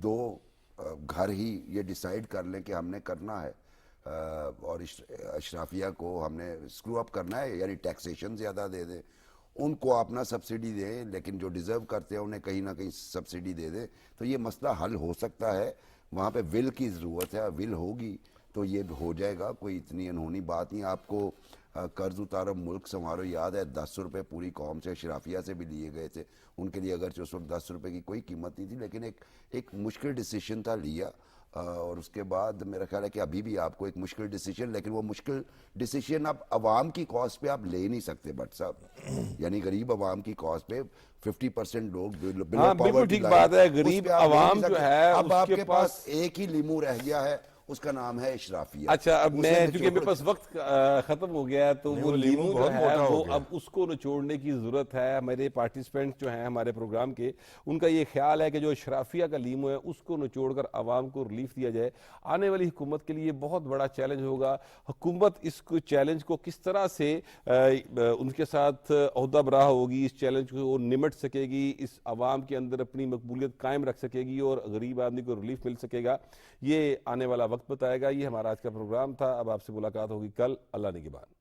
2 گھر ہی یہ ڈیسائیڈ کر لیں کہ ہم نے کرنا ہے اور اشرافیہ کو ہم نے اسکرو اپ کرنا ہے، یعنی ٹیکسیشن زیادہ دے دیں، ان کو آپ نہ سبسڈی دیں، لیکن جو ڈیزرو کرتے ہیں انہیں کہیں نہ کہیں سبسڈی دے دیں، تو یہ مسئلہ حل ہو سکتا ہے. وہاں پہ ول کی ضرورت ہے، ول ہوگی تو یہ ہو جائے گا. کوئی اتنی انہونی بات نہیں. آپ کو قرض اتارو ملک سنوارو یاد ہے، 10 روپے پوری قوم سے اشرافیہ سے بھی لیے گئے تھے. ان کے لیے اگرچہ اس وقت 10 روپے کی کوئی قیمت نہیں تھی، لیکن ایک مشکل ڈیسیشن تھا لیا. اور اس کے بعد میرا خیال ہے کہ ابھی بھی آپ کو ایک مشکل ڈیسیشن، لیکن وہ مشکل ڈیسیشن اب عوام کی کاسٹ پہ آپ لے نہیں سکتے بٹ صاحب، یعنی غریب عوام کی کاسٹ پہ 50% لوگ بالکل ٹھیک بات ہے. غریب عوام جو ہے اب آپ کے پاس ایک ہی لیمو رہ گیا ہے، اس کا نام ہے اشرافیہ. اچھا، اب میں چونکہ میرے پاس وقت ختم ہو گیا ہے تو وہ لیمو جو ہے وہ اب اس کو نچوڑنے کی ضرورت ہے. میرے پارٹیسپینٹ جو ہیں ہمارے پروگرام کے، ان کا یہ خیال ہے کہ جو اشرافیہ کا لیمو ہے اس کو نچوڑ کر عوام کو ریلیف دیا جائے. آنے والی حکومت کے لیے بہت بڑا چیلنج ہوگا. حکومت اس چیلنج کو کس طرح سے ان کے ساتھ عہدہ برا ہوگی، اس چیلنج کو نمٹ سکے گی، اس عوام کے اندر اپنی مقبولیت قائم رکھ سکے گی اور غریب آدمی کو ریلیف مل سکے گا، یہ آنے والا وقت وقت بتائے گا. یہ ہمارا آج کا پروگرام تھا. اب آپ سے ملاقات ہوگی کل. اللہ نگہبان.